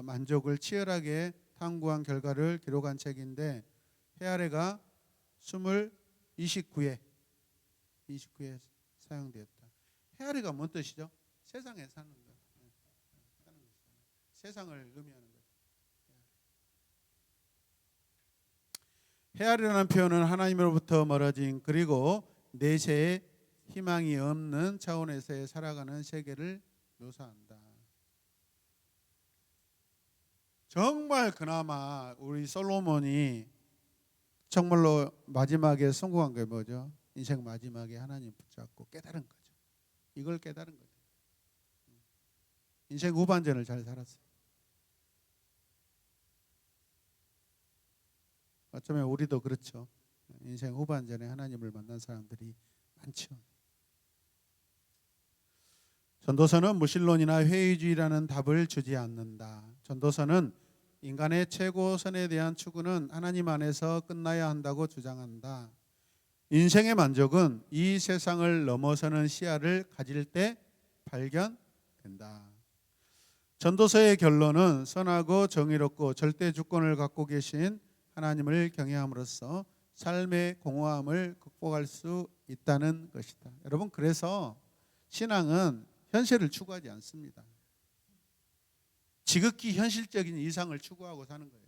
만족을 치열하게 탐구한 결과를 기록한 책인데 해 아래가 29회 사용되었다. 해 아래가 뭔 뜻이죠? 세상에 사는 것. 세상을 의미하는 것. 해 아래라는 표현은 하나님으로부터 멀어진 그리고 내세에 희망이 없는 차원에서의 살아가는 세계를 묘사한다. 정말 그나마 우리 솔로몬이 정말로 마지막에 성공한 게 뭐죠? 인생 마지막에 하나님 붙잡고 깨달은 거죠. 이걸 깨달은 거죠. 인생 후반전을 잘 살았어요. 어쩌면 우리도 그렇죠. 인생 후반전에 하나님을 만난 사람들이 많죠. 전도서는 무신론이나 회의주의라는 답을 주지 않는다. 전도서는 인간의 최고선에 대한 추구는 하나님 안에서 끝나야 한다고 주장한다. 인생의 만족은 이 세상을 넘어서는 시야를 가질 때 발견된다. 전도서의 결론은 선하고 정의롭고 절대 주권을 갖고 계신 하나님을 경외함으로써 삶의 공허함을 극복할 수 있다는 것이다. 여러분, 그래서 신앙은 현실을 추구하지 않습니다. 지극히 현실적인 이상을 추구하고 사는 거예요.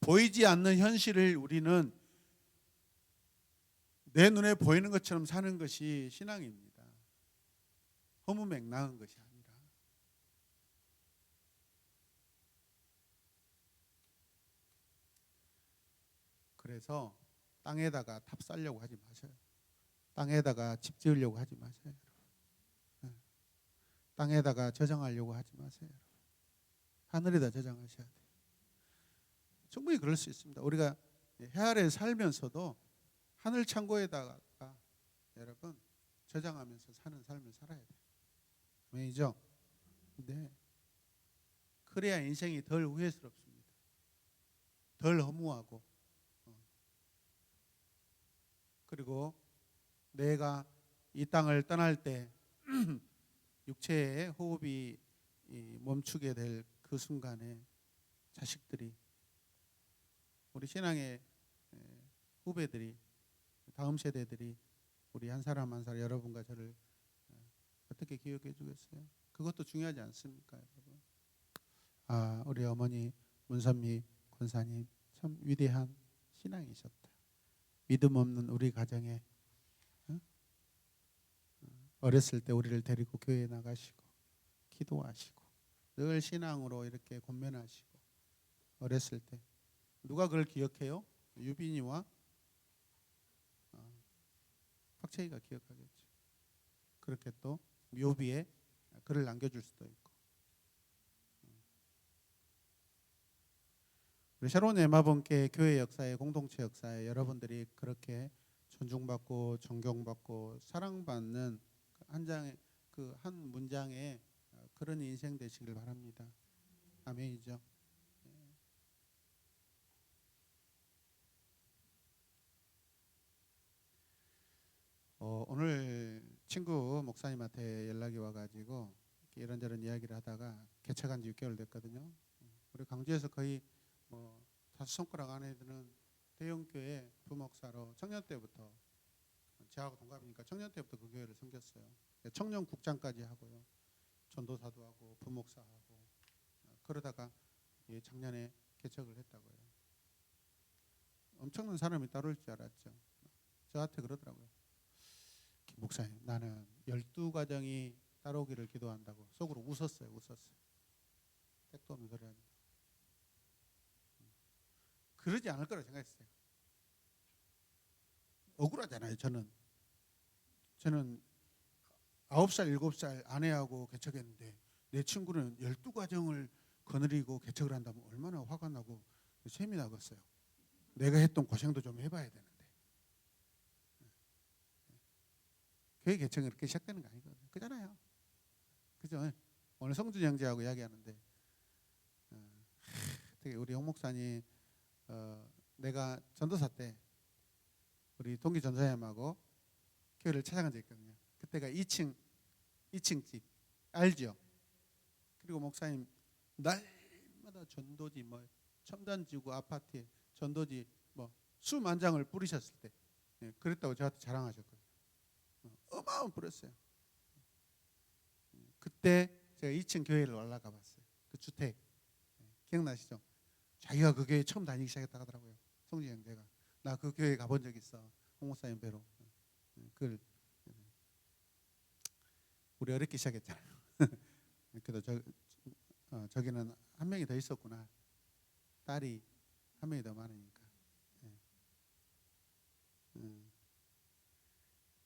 보이지 않는 현실을 우리는 내 눈에 보이는 것처럼 사는 것이 신앙입니다. 허무맹랑한 것이 아니라. 그래서 땅에다가 탑 쌓으려고 하지 마세요. 땅에다가 집 지으려고 하지 마세요. 땅에다가 저장하려고 하지 마세요. 하늘에다 저장하셔야 돼요. 충분히 그럴 수 있습니다. 우리가 해 아래 살면서도 하늘 창고에다가 여러분 저장하면서 사는 삶을 살아야 돼요. 아멘이죠? 네. 그래야 인생이 덜 후회스럽습니다. 덜 허무하고 그리고 내가 이 땅을 떠날 때 육체의 호흡이 멈추게 될 그 순간에 자식들이 우리 신앙의 후배들이 다음 세대들이 우리 한 사람 한 사람 여러분과 저를 어떻게 기억해 주겠어요? 그것도 중요하지 않습니까, 여러분? 아, 우리 어머니 문선미 권사님 참 위대한 신앙이셨다. 믿음 없는 우리 가정에 어렸을 때 우리를 데리고 교회에 나가시고 기도하시고 늘 신앙으로 이렇게 권면하시고 어렸을 때 누가 그걸 기억해요? 유빈이와 박채희가 기억하겠죠. 그렇게 또 묘비에 글을 남겨줄 수도 있고. 우리 새로운 에마본께 교회 역사에 공동체 역사에 여러분들이 그렇게 존중받고 존경받고 사랑받는 한 장의 그 한 문장의 그런 인생 되시길 바랍니다. 아멘이죠. 오늘 친구 목사님한테 연락이 와가지고 이런저런 이야기를 하다가 개척한 지 6개월 됐거든요. 우리 강주에서 거의 뭐 5손가락 안에 드는 대형교회 부목사로 청년 때부터 저하고 동갑이니까 청년 때부터 그 교회를 섬겼어요. 청년국장까지 하고요. 전도사도 하고 부목사하고 그러다가 작년에 개척을 했다고요. 엄청난 사람이 따라올 줄 알았죠. 저한테 그러더라고요. 목사님, 나는 12가정이 따라오기를 기도한다고 속으로 웃었어요. 택도 없는 소리 합니다. 그러지 않을 거라고 생각했어요. 억울하잖아요. 저는 9살, 7살 아내하고 개척했는데 내 친구는 12가정을 거느리고 개척을 한다면 얼마나 화가 나고 셈이 나겠어요. 내가 했던 고생도 좀 해봐야 되는데. 교회 개척이 그렇게 시작되는 거 아니거든요. 그잖아요. 그죠? 오늘 성준 형제하고 이야기하는데 특히 우리 홍 목사님 내가 전도사 때 우리 동기 전사님하고 교회를 찾아간 적 있거든요. 그때가 2층 집 알죠? 그리고 목사님 날마다 전도지 뭐 첨단지구 아파트에 전도지 뭐 수만 장을 뿌리셨을 때 그랬다고 저한테 자랑하셨거든요. 어마어마한 뿌렸어요. 그때 제가 2층 교회를 올라가 봤어요. 그 주택 기억나시죠? 자기가 그 교회 처음 다니기 시작했다고 하더라고요. 성진 형제가 나 그 교회 가본 적 있어. 홍 목사님 뵈러. 그걸 우리 어렵게 시작했잖아요. 그래도 저기는 한 명이 더 있었구나. 딸이 한 명이 더 많으니까. 예.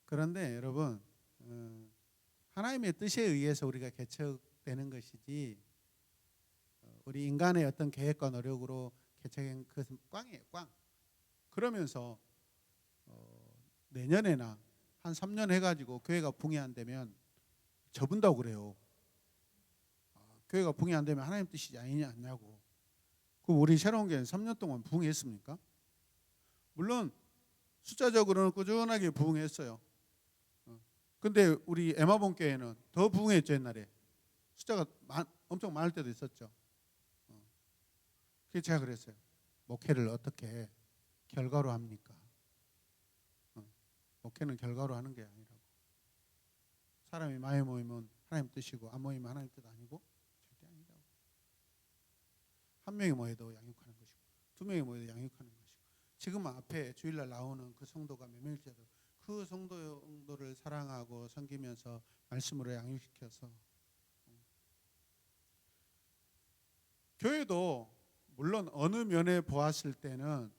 그런데 여러분, 하나님의 뜻에 의해서 우리가 개척되는 것이지 우리 인간의 어떤 계획과 노력으로 개척한 그것은 꽝이에요, 꽝. 그러면서 내년에나 한 3년 해가지고 교회가 붕이 안 되면 접은다고 그래요. 교회가 붕이 안 되면 하나님 뜻이 아니냐 않냐고. 그럼 우리 새로운 교회는 3년 동안 부흥했습니까? 물론 숫자적으로는 꾸준하게 부흥했어요. 근데 우리 에마본 교회는 더 부흥했죠. 옛날에 숫자가 엄청 많을 때도 있었죠. 그래서 제가 그랬어요. 목회를 어떻게 결과로 합니까? 목회는 결과로 하는 게 아니라고. 사람이 많이 모이면 하나님 뜻이고 안 모이면 하나님 뜻 아니고 절대 아니라고. 한 명이 모여도 양육하는 것이고 두 명이 모여도 양육하는 것이고 지금 앞에 주일날 나오는 그 성도가 몇 명일지라도 그 성도를 사랑하고 섬기면서 말씀으로 양육시켜서 교회도 물론 어느 면에 보았을 때는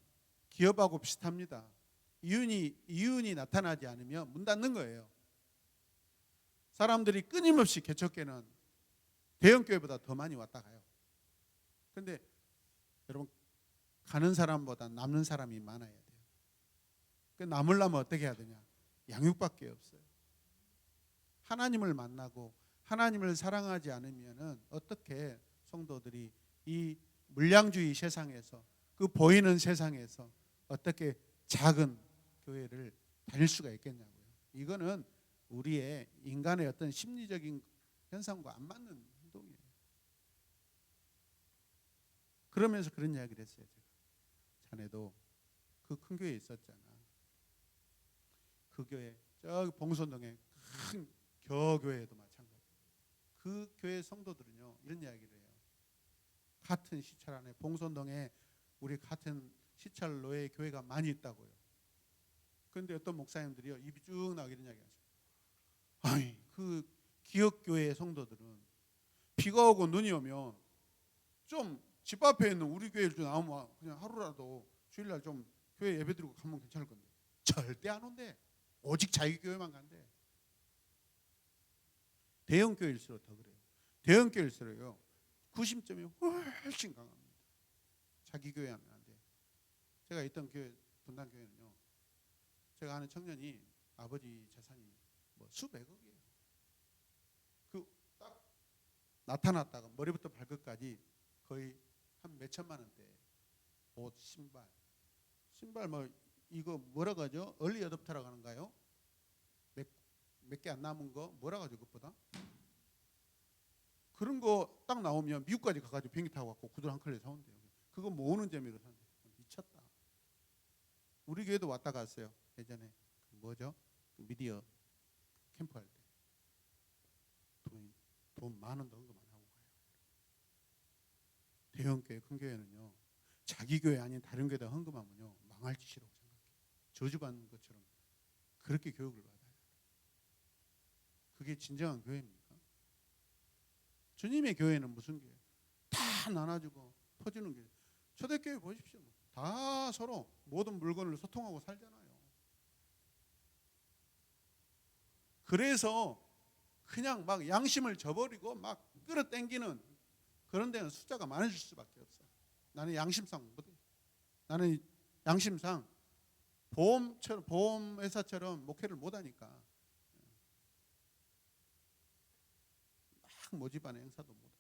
기업하고 비슷합니다. 이윤이 나타나지 않으면 문 닫는 거예요. 사람들이 끊임없이 개척교회는 대형교회보다 더 많이 왔다 가요. 그런데 여러분 가는 사람보다 남는 사람이 많아야 돼요. 그 남으려면 어떻게 해야 되냐? 양육밖에 없어요. 하나님을 만나고 하나님을 사랑하지 않으면은 어떻게 성도들이 이 물량주의 세상에서 그 보이는 세상에서 어떻게 작은 교회를 다닐 수가 있겠냐고요. 이거는 우리의 인간의 어떤 심리적인 현상과 안 맞는 행동이에요. 그러면서 그런 이야기를 했어요. 제가. 자네도 그 큰 교회에 있었잖아. 그 교회 저기 봉선동에 큰 겨교회도 마찬가지. 그 교회 성도들은요 이런 이야기를 해요. 같은 시찰 안에 봉선동에 우리 같은 시찰로의 교회가 많이 있다고요. 그런데 어떤 목사님들이요 입이 쭉 나오게 이런 이야기 하세요. 아니 그 기업교회 성도들은 비가 오고 눈이 오면 좀 집 앞에 있는 우리 교회를 좀 나오면 그냥 하루라도 주일날 좀 교회 예배드리고 가면 괜찮을 건데 절대 안 온대. 오직 자기 교회만 간대. 대형 교회일수록 더 그래요. 대형 교회일수록요 구심점이 훨씬 강합니다. 자기 교회 하면 안 돼. 제가 있던 교회 분당 교회는요. 제가 아는 청년이 아버지 재산이 뭐 수백억이에요. 그 딱 나타났다가 머리부터 발끝까지 거의 한 몇천만 원대 옷, 신발 뭐 이거 뭐라고 하죠? 얼리 어댑터라고 하는가요? 몇 개 안 남은 거 뭐라고 하죠? 그것보다 그런 거 딱 나오면 미국까지 가가지고 비행기 타고 갖고 구두 한 컬레 사온대요. 그거 모으는 재미로 산대요. 미쳤다. 우리 교회도 왔다 갔어요. 예전에 그 뭐죠? 그 미디어 캠프 할 때 돈 만 원도 헌금 안 하고 가요. 대형 교회, 큰 교회는요 자기 교회 아닌 다른 교회에다 헌금하면요 망할 짓이라고 생각해요. 저주받는 것처럼 그렇게 교육을 받아요. 그게 진정한 교회입니까? 주님의 교회는 무슨 교회? 다 나눠주고 퍼주는 교회. 초대교회 보십시오. 다 서로 모든 물건을 소통하고 살잖아요. 그래서 그냥 막 양심을 저버리고 막 끌어당기는 그런 데는 숫자가 많아질 수밖에 없어. 나는 양심상 보험회사처럼 목회를 못하니까 막 모집하는 행사도 못해.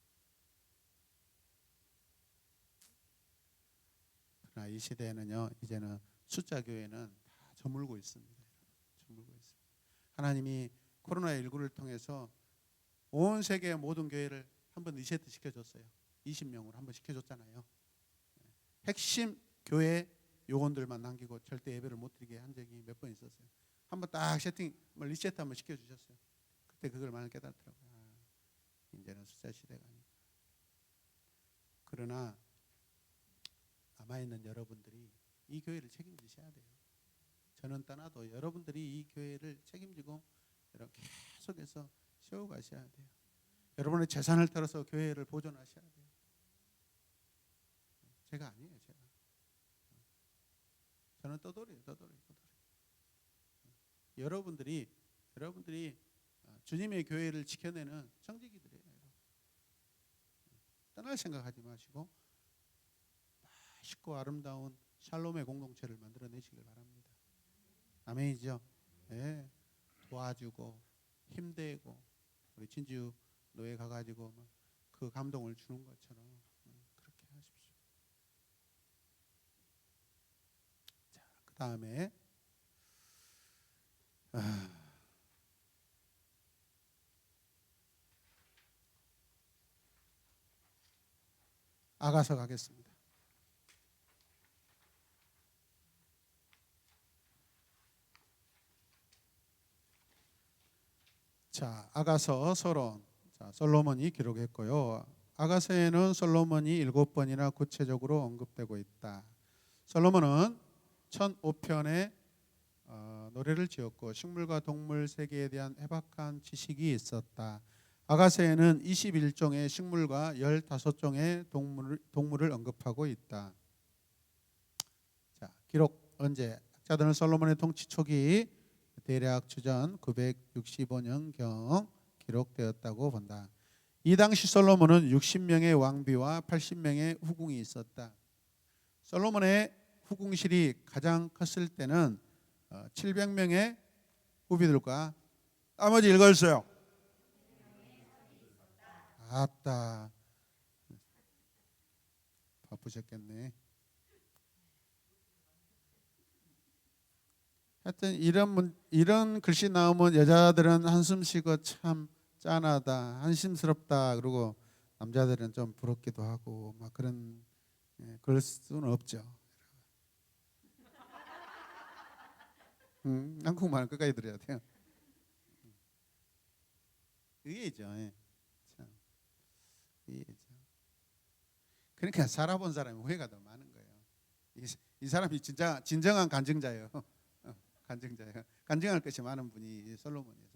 그러나 이 시대에는요 이제는 숫자 교회는 다 저물고 있습니다. 저물고 있습니다. 하나님이 코로나19를 통해서 온 세계의 모든 교회를 한번 리세트 시켜줬어요. 20명으로 한번 시켜줬잖아요. 핵심 교회 요원들만 남기고 절대 예배를 못 드리게 한 적이 몇 번 있었어요. 한번 딱 리세트 한번 시켜주셨어요. 그때 그걸 많이 깨닫더라고요. 이제는 숫자 시대가 아니다. 그러나 남아있는 여러분들이 이 교회를 책임지셔야 돼요. 저는 떠나도 여러분들이 이 교회를 책임지고 계속해서 세워가셔야 돼요. 여러분의 재산을 털어서 교회를 보존하셔야 돼요. 제가 아니에요. 제가. 저는 떠돌이에요. 떠돌이. 여러분들이 주님의 교회를 지켜내는 청지기들이에요. 떠날 생각하지 마시고 맛있고 아름다운 샬롬의 공동체를 만들어내시길 바랍니다. 아멘이죠? 네. 도와주고 힘내고 우리 진주 노예 가가지고 그 감동을 주는 것처럼 그렇게 하십시오. 자, 그 다음에 아가서 가겠습니다. 자, 아가서 서론. 자, 솔로몬이 기록했고요. 아가서에는 솔로몬이 7번이나 구체적으로 언급되고 있다. 솔로몬은 1005편의 노래를 지었고 식물과 동물 세계에 대한 해박한 지식이 있었다. 아가서에는 21종의 식물과 15종의 동물을 언급하고 있다. 자, 기록 언제? 학자들은 솔로몬의 통치 초기 대략 주전 965년경 기록되었다고 본다. 이 당시 솔로몬은 60명의 왕비와 80명의 후궁이 있었다. 솔로몬의 후궁실이 가장 컸을 때는 700명의 후비들과 나머지 읽었어요. 아따 바쁘셨겠네. 하여튼 이런 글씨 나오면 여자들은 한숨 쉬고 참 짠하다, 한심스럽다 그러고 남자들은 좀 부럽기도 하고 막 그런 그럴 수는 없죠. 한국말 끝까지 들어야 돼요. 의외죠. 참 의외죠. 그러니까 살아본 사람이 후회가 더 많은 거예요. 이 사람이 진짜 진정한 간증자예요. 간증자예요. 간증할 것이 많은 분이 솔로몬이에요.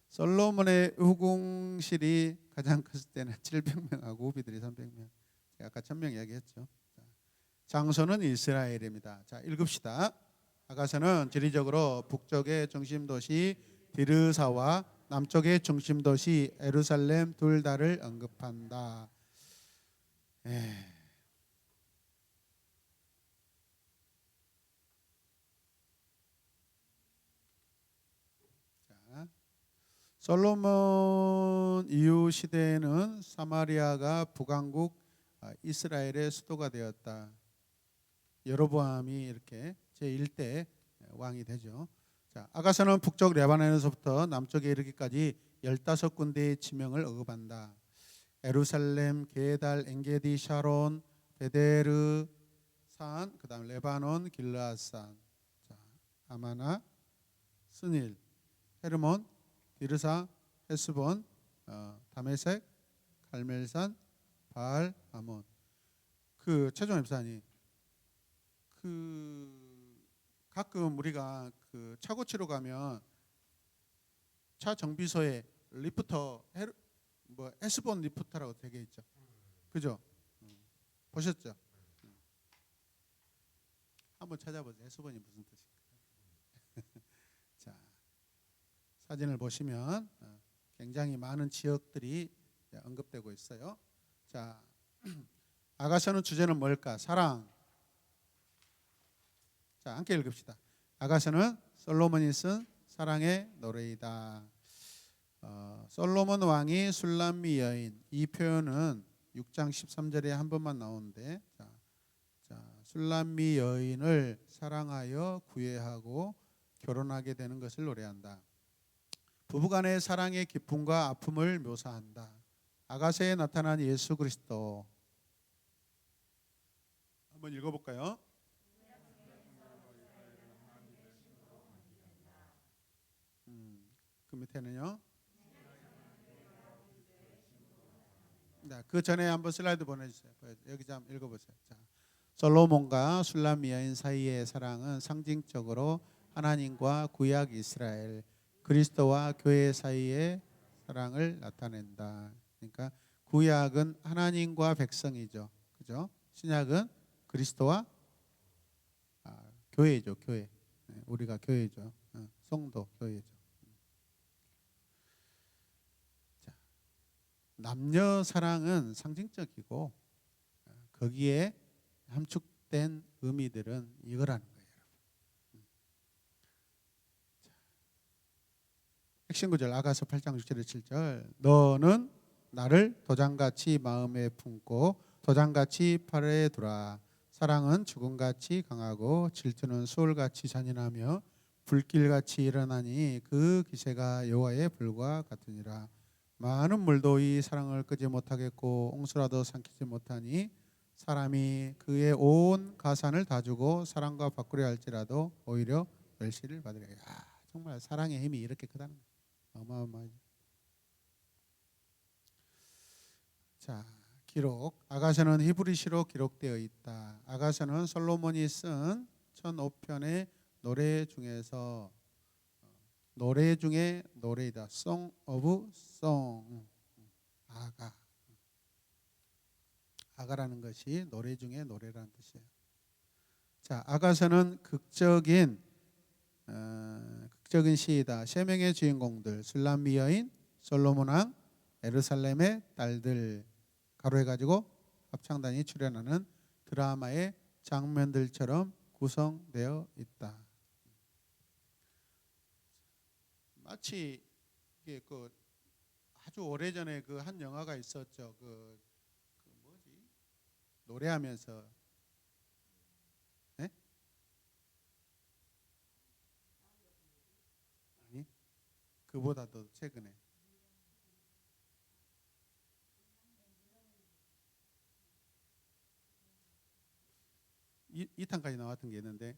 솔로몬의 후궁실이 가장 컸을 때는 700명하고 후비들이 300명. 제가 아까 1000명 이야기했죠. 장소는 이스라엘입니다. 자, 읽읍시다. 아가서는 지리적으로 북쪽의 중심도시 디르사와 남쪽의 중심도시 예루살렘 둘 다를 언급한다. 자, 솔로몬 이후 시대에는 사마리아가 북왕국 이스라엘의 수도가 되었다. 여로보암이 이렇게 제1대 왕이 되죠. 자, 아가서는 북쪽 레바논에서부터 남쪽에 이르기까지 15군데의 지명을 언급한다. 예루살렘, 게달, 엔게디, 샤론, 베데르 산, 그다음 레바논, 길르앗산, 자, 아마나, 스닐, 헤르몬, 디르사, 헤스본, 다메섹, 갈멜산, 바알, 아몬. 그 최종 입사님 가끔 우리가 그 차 고치러 가면 차 정비소에 리프터 헤스본 리프터라고 되게 있죠. 그죠? 보셨죠? 한번 찾아보세요. 헤스본이 무슨 뜻인가? 자, 사진을 보시면 굉장히 많은 지역들이 언급되고 있어요. 자, 아가서는 주제는 뭘까? 사랑. 자, 함께 읽읍시다. 아가서는 솔로몬이 쓴 사랑의 노래이다. 솔로몬 왕이 술람미 여인, 이 표현은 6장 13절에 한 번만 나오는데, 자, 술람미 여인을 사랑하여 구애하고 결혼하게 되는 것을 노래한다. 부부간의 사랑의 기쁨과 아픔을 묘사한다. 아가서에 나타난 예수 그리스도 한번 읽어볼까요? 그 밑에는요. 그 전에 한번 슬라이드 보내주세요. 여기 좀 읽어보세요. 자, 솔로몬과 술람 여인 사이의 사랑은 상징적으로 하나님과 구약 이스라엘 그리스도와 교회 사이의 사랑을 나타낸다. 그러니까 구약은 하나님과 백성이죠. 그죠? 신약은 그리스도와 교회죠. 교회. 우리가 교회죠. 성도 교회죠. 자, 남녀 사랑은 상징적이고 거기에 함축된 의미들은 이거라는 거예요. 핵심 구절 아가서 8장 6절에 7절 너는 나를 도장같이 마음에 품고 도장같이 팔에 두라. 사랑은 죽음같이 강하고 질투는 수월같이 잔인하며 불길같이 일어나니 그 기세가 여호와의 불과 같으니라. 많은 물도 이 사랑을 끄지 못하겠고 옹수라도 삼키지 못하니 사람이 그의 온 가산을 다 주고 사랑과 바꾸려 할지라도 오히려 멸시를 받으리라. 정말 사랑의 힘이 이렇게 크다는 거예요. 어마어마하죠. 자, 기록. 아가서는 히브리시로 기록되어 있다. 아가서는 솔로몬이 쓴 1005편의 노래 중에서 노래 중에 노래이다. Song of Song. 아가라는 것이 노래 중에 노래라는 뜻이에요. 자, 아가서는 극적인 시이다. 세 명의 주인공들 술람미 여인, 솔로몬 왕, 예루살렘의 딸들 가로해 가지고 합창단이 출연하는 드라마의 장면들처럼 구성되어 있다. 마치 이게 아주 오래전에 한 영화가 있었죠. 뭐지? 노래하면서 아니 그보다도 최근에 이탄까지 나왔던 게 있는데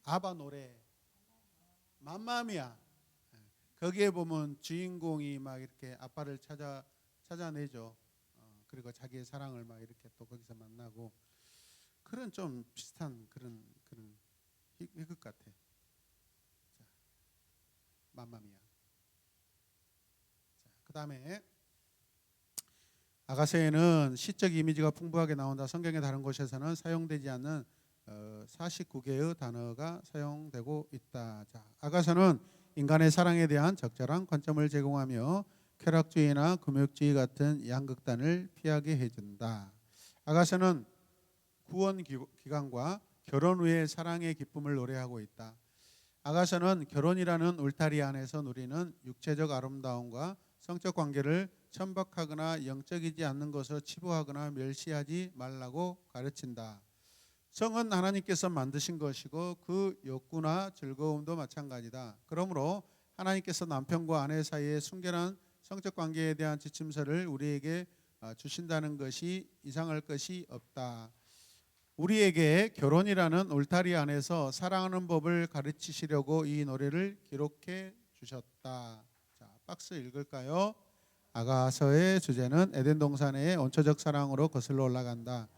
아바 노래 맘마미아. 거기에 보면 주인공이 막 이렇게 아빠를 찾아내죠. 그리고 자기의 사랑을 막 이렇게 또 거기서 만나고 그런 좀 비슷한 그런 희극 같아. 자, 맘마미아. 자, 그다음에 아가서에는 시적 이미지가 풍부하게 나온다. 성경의 다른 곳에서는 사용되지 않는 49개의 단어가 사용되고 있다. 자, 아가서는 인간의 사랑에 대한 적절한 관점을 제공하며 쾌락주의나 금욕주의 같은 양극단을 피하게 해준다. 아가서는 구원 기간과 결혼 후의 사랑의 기쁨을 노래하고 있다. 아가서는 결혼이라는 울타리 안에서 누리는 육체적 아름다움과 성적 관계를 천박하거나 영적이지 않는 것을 치부하거나 멸시하지 말라고 가르친다. 성은 하나님께서 만드신 것이고 그 욕구나 즐거움도 마찬가지다. 그러므로 하나님께서 남편과 아내 사이에 순결한 성적 관계에 대한 지침서를 우리에게 주신다는 것이 이상할 것이 없다. 우리에게 결혼이라는 울타리 안에서 사랑하는 법을 가르치시려고 이 노래를 기록해 주셨다. 자, 박스 읽을까요? 아가서의 주제는 에덴 동산의 원초적 사랑으로 거슬러 올라간다.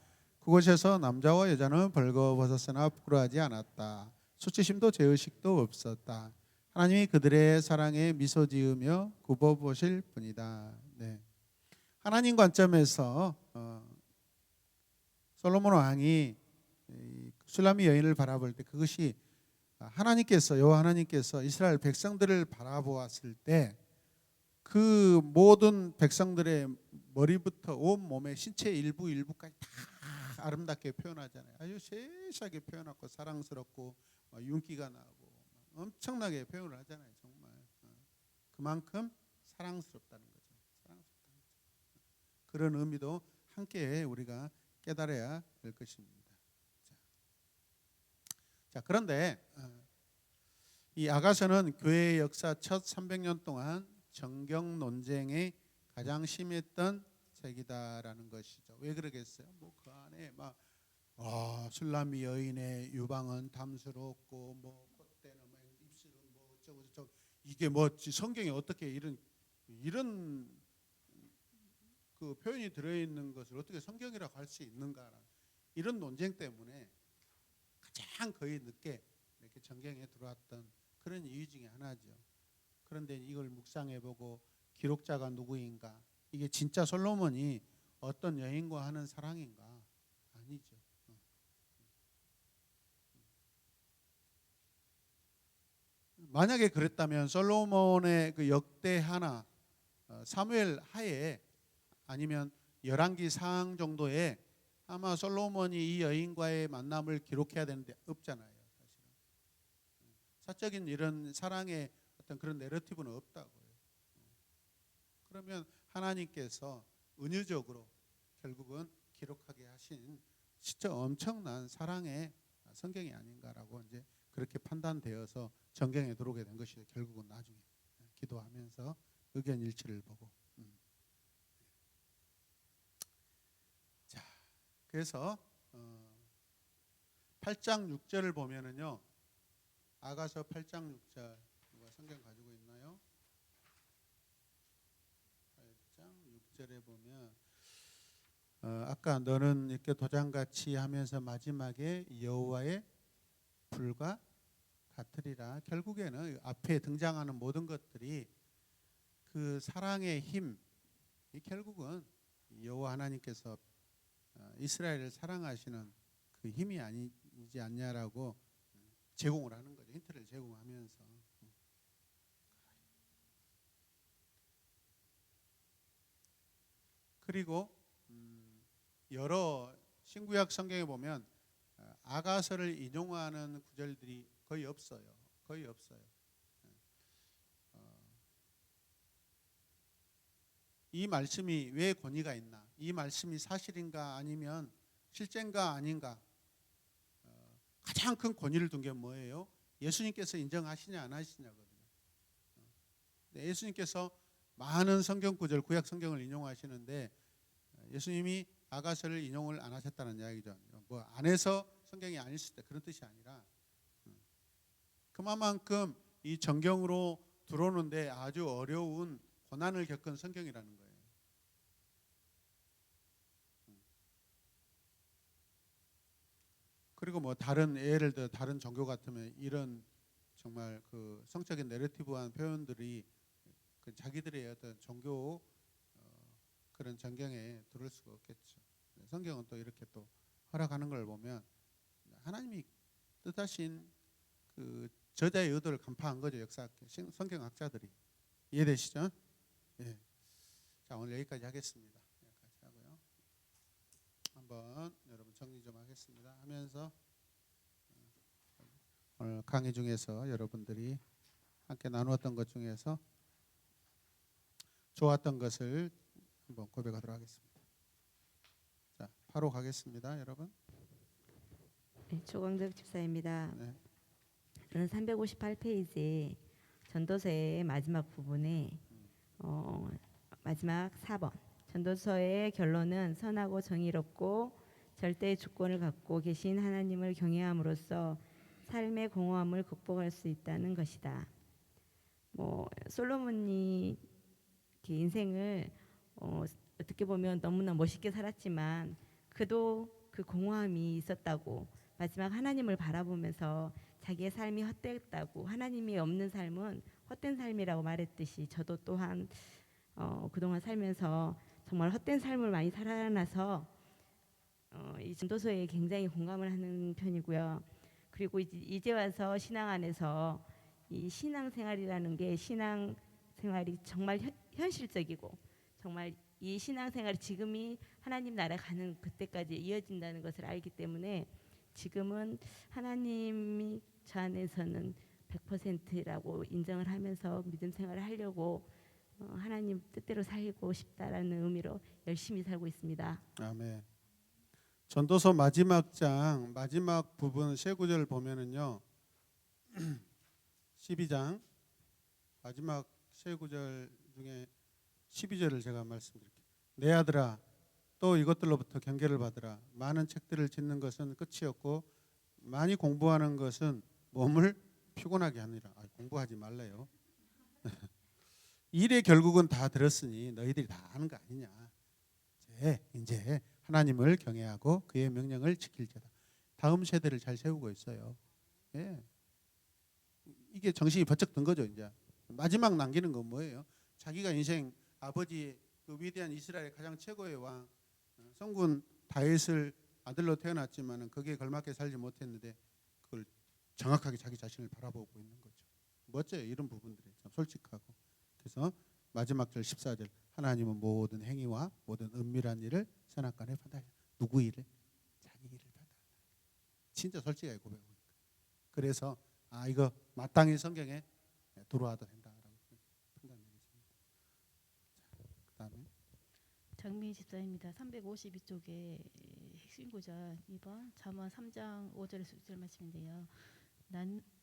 그곳에서 남자와 여자는 벌거벗었으나 부끄러워하지 않았다. 수치심도 죄의식도 없었다. 하나님이 그들의 사랑에 미소 지으며 굽어보실 뿐이다. 네. 하나님 관점에서 솔로몬 왕이 술람미 여인을 바라볼 때 그것이 여호와 하나님께서 이스라엘 백성들을 바라보았을 때 그 모든 백성들의 머리부터 온 몸의 신체 일부까지 다 아름답게 표현하잖아요. 아주 세세하게 표현하고 사랑스럽고 윤기가 나고 엄청나게 표현을 하잖아요. 정말 그만큼 사랑스럽다는 거죠. 그런 의미도 함께 우리가 깨달아야 될 것입니다. 자, 그런데 이 아가서는 교회의 역사 첫 300년 동안 정경 논쟁이 가장 심했던 책이다라는 것이죠. 왜 그러겠어요? 뭐 그 안에 막 술람미 여인의 유방은 담스럽고 뭐 콧대는 입술은 뭐 어쩌고 이게 뭐 성경에 어떻게 이런 그 표현이 들어있는 것을 어떻게 성경이라고 할 수 있는가? 이런 논쟁 때문에 가장 거의 늦게 이렇게 이렇게 전경에 들어왔던 그런 이유 중에 하나죠. 그런데 이걸 묵상해보고 기록자가 누구인가? 이게 진짜 솔로몬이 어떤 여인과 하는 사랑인가? 아니죠. 만약에 그랬다면 솔로몬의 그 역대하나 사무엘 하에 아니면 열왕기 상 정도에 아마 솔로몬이 이 여인과의 만남을 기록해야 되는데 없잖아요. 사실은 사적인 이런 사랑의 어떤 그런 내러티브는 없다고요. 그러면 하나님께서 은유적으로 결국은 기록하게 하신 진짜 엄청난 사랑의 성경이 아닌가라고 이제 그렇게 판단되어서 정경에 들어오게 된 것이 결국은 나중에 기도하면서 의견 일치를 보고. 자, 그래서 8장 6절을 보면은요. 아가서 8장 6절 누가 성경 가지고 있나요? 8장 6절에 보면 아까 너는 이렇게 도장같이 하면서 마지막에 여호와의 불과 같으리라. 결국에는 앞에 등장하는 모든 것들이 그 사랑의 힘, 이 결국은 여호와 하나님께서 이스라엘을 사랑하시는 그 힘이 아니지 않냐라고 제공을 하는 거죠. 힌트를 제공하면서. 그리고 여러 신구약 성경에 보면 아가서를 인용하는 구절들이 거의 없어요. 거의 없어요. 이 말씀이 왜 권위가 있나? 이 말씀이 사실인가 아니면 실제인가 아닌가? 가장 큰 권위를 둔 게 뭐예요? 예수님께서 인정하시냐 안 하시냐거든요. 예수님께서 많은 성경 구절, 구약 성경을 인용하시는데 예수님이 아가서를 인용을 안 하셨다는 이야기죠. 뭐 안에서 성경이 아니었을 때 그런 뜻이 아니라 그만큼 이 정경으로 들어오는데 아주 어려운 고난을 겪은 성경이라는 거예요. 그리고 뭐 다른 예를 들어 다른 종교 같으면 이런 정말 그 성적인 내러티브한 표현들이 그 자기들의 어떤 종교 그런 전경에 들을 수가 없겠죠. 성경은 또 이렇게 또 허락하는 걸 보면 하나님이 뜻하신 그 저자의 의도를 간파한 거죠. 성경학자들이. 이해되시죠? 예. 자, 오늘 여기까지 하겠습니다. 여기까지 하고요. 한번 여러분 정리 좀 하겠습니다. 하면서 오늘 강의 중에서 여러분들이 함께 나누었던 것 중에서 좋았던 것을 한번 고백하도록 하겠습니다. 자, 바로 가겠습니다, 여러분. 네, 조광덕 집사입니다. 네. 저는 358페이지 전도서의 마지막 부분에 마지막 4번 전도서의 결론은 선하고 정의롭고 절대의 주권을 갖고 계신 하나님을 경외함으로써 삶의 공허함을 극복할 수 있다는 것이다. 솔로몬이 인생을 어떻게 보면 너무나 멋있게 살았지만 그도 그 공허함이 있었다고, 마지막 하나님을 바라보면서 자기의 삶이 헛되었다고, 하나님이 없는 삶은 헛된 삶이라고 말했듯이 저도 또한 그동안 살면서 정말 헛된 삶을 많이 살아나서 이 전도서에 굉장히 공감을 하는 편이고요. 그리고 이제 와서 신앙 안에서 이 신앙생활이라는 게 신앙생활이 정말 현실적이고 정말 이 신앙생활이 지금이 하나님 나라 가는 그때까지 이어진다는 것을 알기 때문에 지금은 하나님이 저 안에서는 100%라고 인정을 하면서 믿음 생활을 하려고 하나님 뜻대로 살고 싶다라는 의미로 열심히 살고 있습니다. 아멘. 전도서 마지막 장 마지막 부분 세 구절을 보면은요. 12장 마지막 세 구절 중에 12절을 제가 말씀드릴게요. 내 아들아 또 이것들로부터 경계를 받으라. 많은 책들을 짓는 것은 끝이 없고 많이 공부하는 것은 몸을 피곤하게 하느니라. 공부하지 말래요. 일의 결국은 다 들었으니 너희들이 다 아는 거 아니냐. 이제 하나님을 경외하고 그의 명령을 지킬지어다. 다음 세대를 잘 세우고 있어요. 예. 이게 정신이 번쩍 든 거죠. 이제 마지막 남기는 건 뭐예요? 자기가 인생 아버지 그 위대한 이스라엘의 가장 최고의 왕 성군 다윗을 아들로 태어났지만은 거기에 걸맞게 살지 못했는데 그걸 정확하게 자기 자신을 바라보고 있는 거죠. 멋져요. 이런 부분들이 참 솔직하고. 그래서 마지막 절 14절 하나님은 모든 행위와 모든 은밀한 일을 선악간에 판단하시다. 누구 일을? 자기 일을 판단한다. 진짜 솔직하게 고백하고 있는 거예요. 그래서 이거 마땅히 성경에 들어와도 된다라고 판단 내리십니다. 그다음에 장미희 집사입니다. 352쪽에 핵심 구절 2번 잠언 3장 5절 10절 말씀인데요.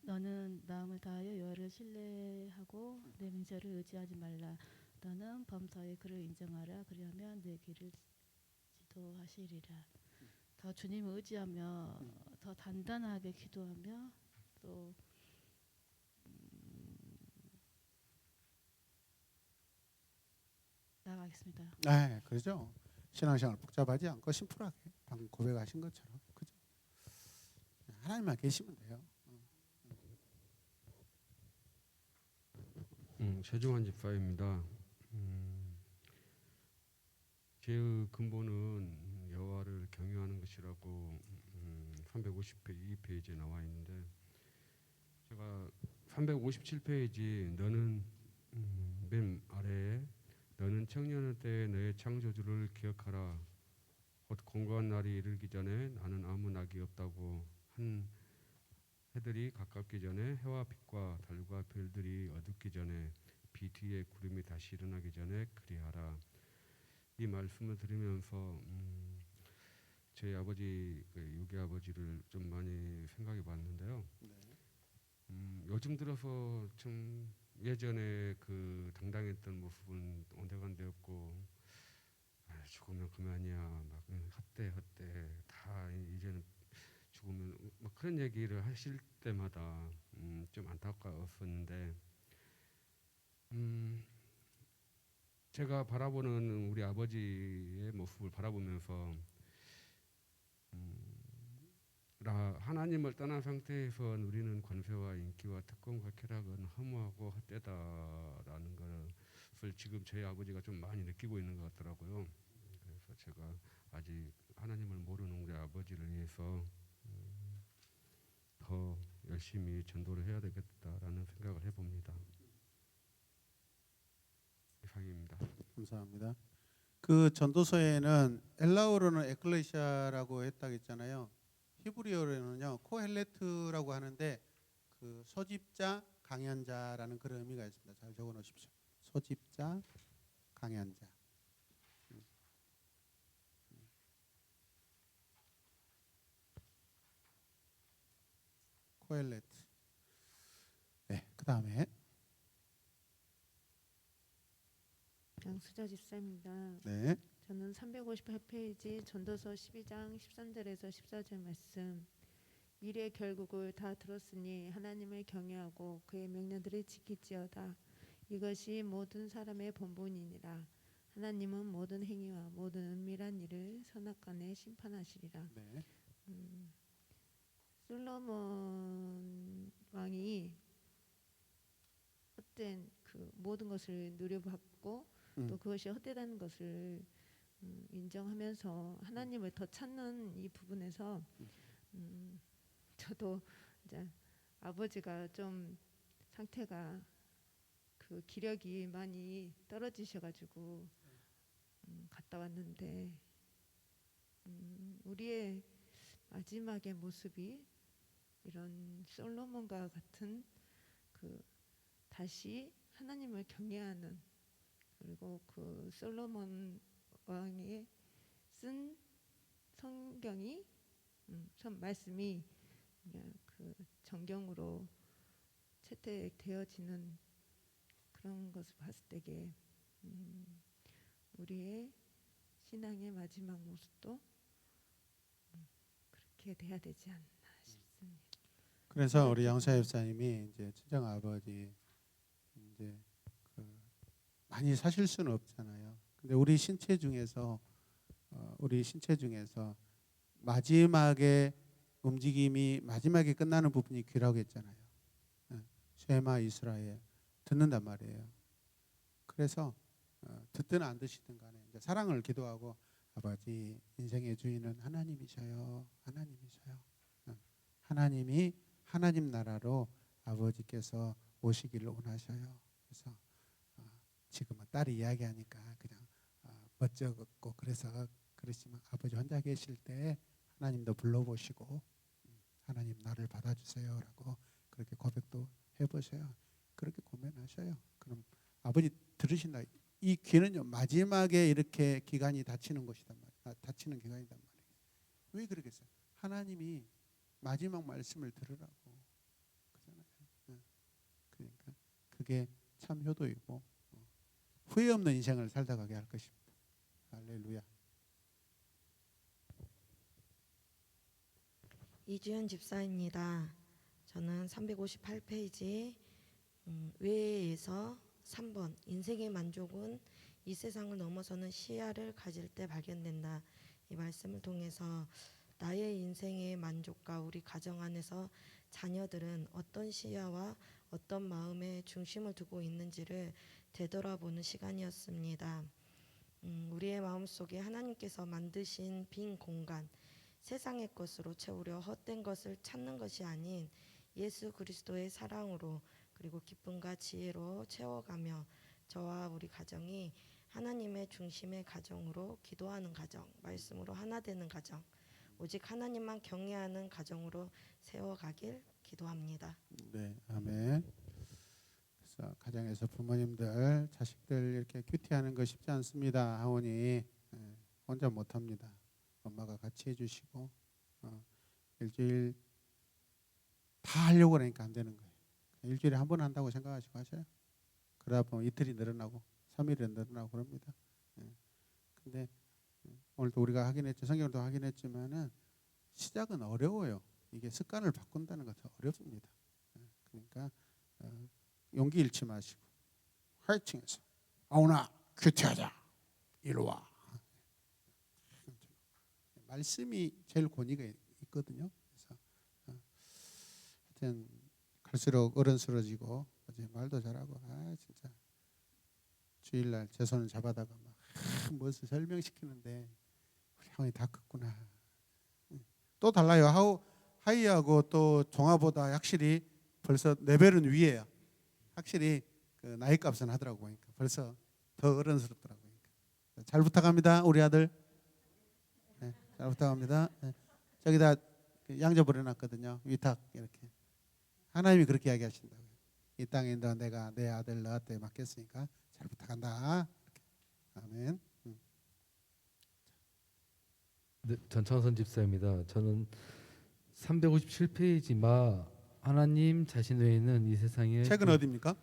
너는 마음을 다하여 여호와를 신뢰하고 내 명절을 의지하지 말라. 너는 범사에 그를 인정하라. 그리하면 내 길을 지도하시리라. 더 주님을 의지하며 더 단단하게 기도하며 또 나가겠습니다. 네, 그렇죠. 신앙생활 복잡하지 않고 심플하게 방금 고백하신 것처럼 그죠? 하나님만 계시면 돼요. 최종환 집사입니다. 죄의 근본은 여호와를 경외하는 것이라고 352페이지에 나와 있는데 제가 357페이지 너는 맨 아래에 너는 청년의 때에 너의 창조주를 기억하라. 곧 공고한 날이 이르기 전에 나는 아무 낙이 없다고 한 해들이 가깝기 전에 해와 빛과 달과 별들이 어둡기 전에 비 뒤에 구름이 다시 일어나기 전에 그리하라. 이 말씀을 들으면서 저희 아버지 유괴 아버지를 좀 많이 생각해 봤는데요. 요즘 들어서 좀 예전에 그 당당했던 모습은 온데간데 없고 죽으면 그만이야 막 헛돼 다 이제는 죽으면 막 그런 얘기를 하실 때마다 좀 안타까웠었는데 제가 바라보는 우리 아버지의 모습을 바라보면서 하나님을 떠난 상태에서 누리는 관세와 인기와 특권과 쾌락은 허무하고 헛되다라는 것을 지금 저희 아버지가 좀 많이 느끼고 있는 것 같더라고요. 그래서 제가 아직 하나님을 모르는 우리 아버지를 위해서 더 열심히 전도를 해야 되겠다라는 생각을 해봅니다. 이상입니다. 감사합니다. 그 전도서에는 엘라어로는 에클레시아라고 했다고 했잖아요. 히브리어로는요 코헬레트라고 하는데 그 소집자 강연자라는 그런 의미가 있습니다. 잘 적어 놓으십시오. 소집자 강연자. 코헬레트. 네, 그다음에 양수자 집사입니다. 네. 저는 358페이지 전도서 12장 13절에서 14절 말씀. 일의 결국을 다 들었으니 하나님을 경외하고 그의 명령들을 지킬지어다. 이것이 모든 사람의 본분이니라. 하나님은 모든 행위와 모든 은밀한 일을 선악간에 심판하시리라. 네. 솔로몬 왕이 헛된 그 모든 것을 누려받고 또 그것이 헛되다는 것을 인정하면서 하나님을 더 찾는 이 부분에서 저도 이제 아버지가 좀 상태가 그 기력이 많이 떨어지셔가지고 갔다 왔는데 우리의 마지막의 모습이 이런 솔로몬과 같은 그 다시 하나님을 경외하는 그리고 그 솔로몬 왕이 쓴 성경이 말씀이 그 정경으로 채택되어지는 그런 것을 봤을 때에 우리의 신앙의 마지막 모습도 그렇게 돼야 되지 않나 싶습니다. 그래서 우리 양사 집사님이 이제 친정 아버지 이제 그 많이 사실 수는 없잖아요. 근데 우리 신체 중에서 마지막에 움직임이 마지막에 끝나는 부분이 귀라고 했잖아요. 쉐마 이스라엘 듣는단 말이에요. 그래서 듣든 안 듣시든 간에 이제 사랑을 기도하고 아버지 인생의 주인은 하나님이셔요. 하나님이셔요. 하나님이 하나님 나라로 아버지께서 오시기를 원하셔요. 그래서 지금은 딸이 이야기하니까 그냥 멋쩍고 그래서 그렇지만 아버지 혼자 계실 때 하나님도 불러보시고 하나님 나를 받아주세요라고 그렇게 고백도 해보세요. 그렇게 고민하셔요. 그럼 아버지 들으신다. 이 귀는요 마지막에 이렇게 기간이 닫히는 것이단 말이에요. 닫히는 기간이단 말이에요. 왜 그러겠어요? 하나님이 마지막 말씀을 들으라고 그잖아요. 그러니까 그게 참 효도이고 후회 없는 인생을 살다 가게 할 것입니다. 할렐루야. 이주연 집사입니다. 저는 358페이지 외에서 3번 인생의 만족은 이 세상을 넘어서는 시야를 가질 때 발견된다. 이 말씀을 통해서 나의 인생의 만족과 우리 가정 안에서 자녀들은 어떤 시야와 어떤 마음의 중심을 두고 있는지를 되돌아보는 시간이었습니다. 우리의 마음속에 하나님께서 만드신 빈 공간, 세상의 것으로 채우려 헛된 것을 찾는 것이 아닌 예수 그리스도의 사랑으로 그리고 기쁨과 지혜로 채워가며 저와 우리 가정이 하나님의 중심의 가정으로 기도하는 가정, 말씀으로 하나 되는 가정, 오직 하나님만 경외하는 가정으로 세워가길 기도합니다. 네, 아멘. 그래서 가정에서 부모님들 자식들 이렇게 큐티하는 거 쉽지 않습니다. 하오니 혼자 못합니다. 엄마가 같이 해주시고 일주일 다 하려고 하니까 안 되는 거예요. 일주일에 한 번 한다고 생각하시고 하셔요. 그러다 보면 이틀이 늘어나고 3일이 늘어나고 그럽니다. 근데 오늘도 우리가 확인했죠. 성경도 확인했지만은 시작은 어려워요. 이게 습관을 바꾼다는 것은 어렵습니다. 그러니까 용기 잃지 마시고 화이팅해서 아우나 큐티하자 이리 와. 말씀이 제일 권위가 있거든요. 그래서 하여튼 갈수록 어른스러워지고 어제 말도 잘하고 진짜 주일날 제 손을 잡아다가 막 무엇을 설명시키는데 우리 형이 다 컸구나. 또 달라요. 하이하고 또 종아보다 확실히 벌써 레벨은 위에요. 확실히 그 나이 값은 하더라고 보니까 벌써 더 어른스럽더라고요. 잘 부탁합니다, 우리 아들. 네, 잘 부탁합니다. 네. 저기다 양져 버려놨거든요. 위탁 이렇게. 하나님이 그렇게 이야기하신다고요. 이 땅에 내가 내 아들 너한테 맡겼으니까 잘 부탁한다. 이렇게. 아멘. 네, 전창선 집사입니다. 저는 357페이지 마 하나님 자신 외에는 이 세상에 책은 어디입니까?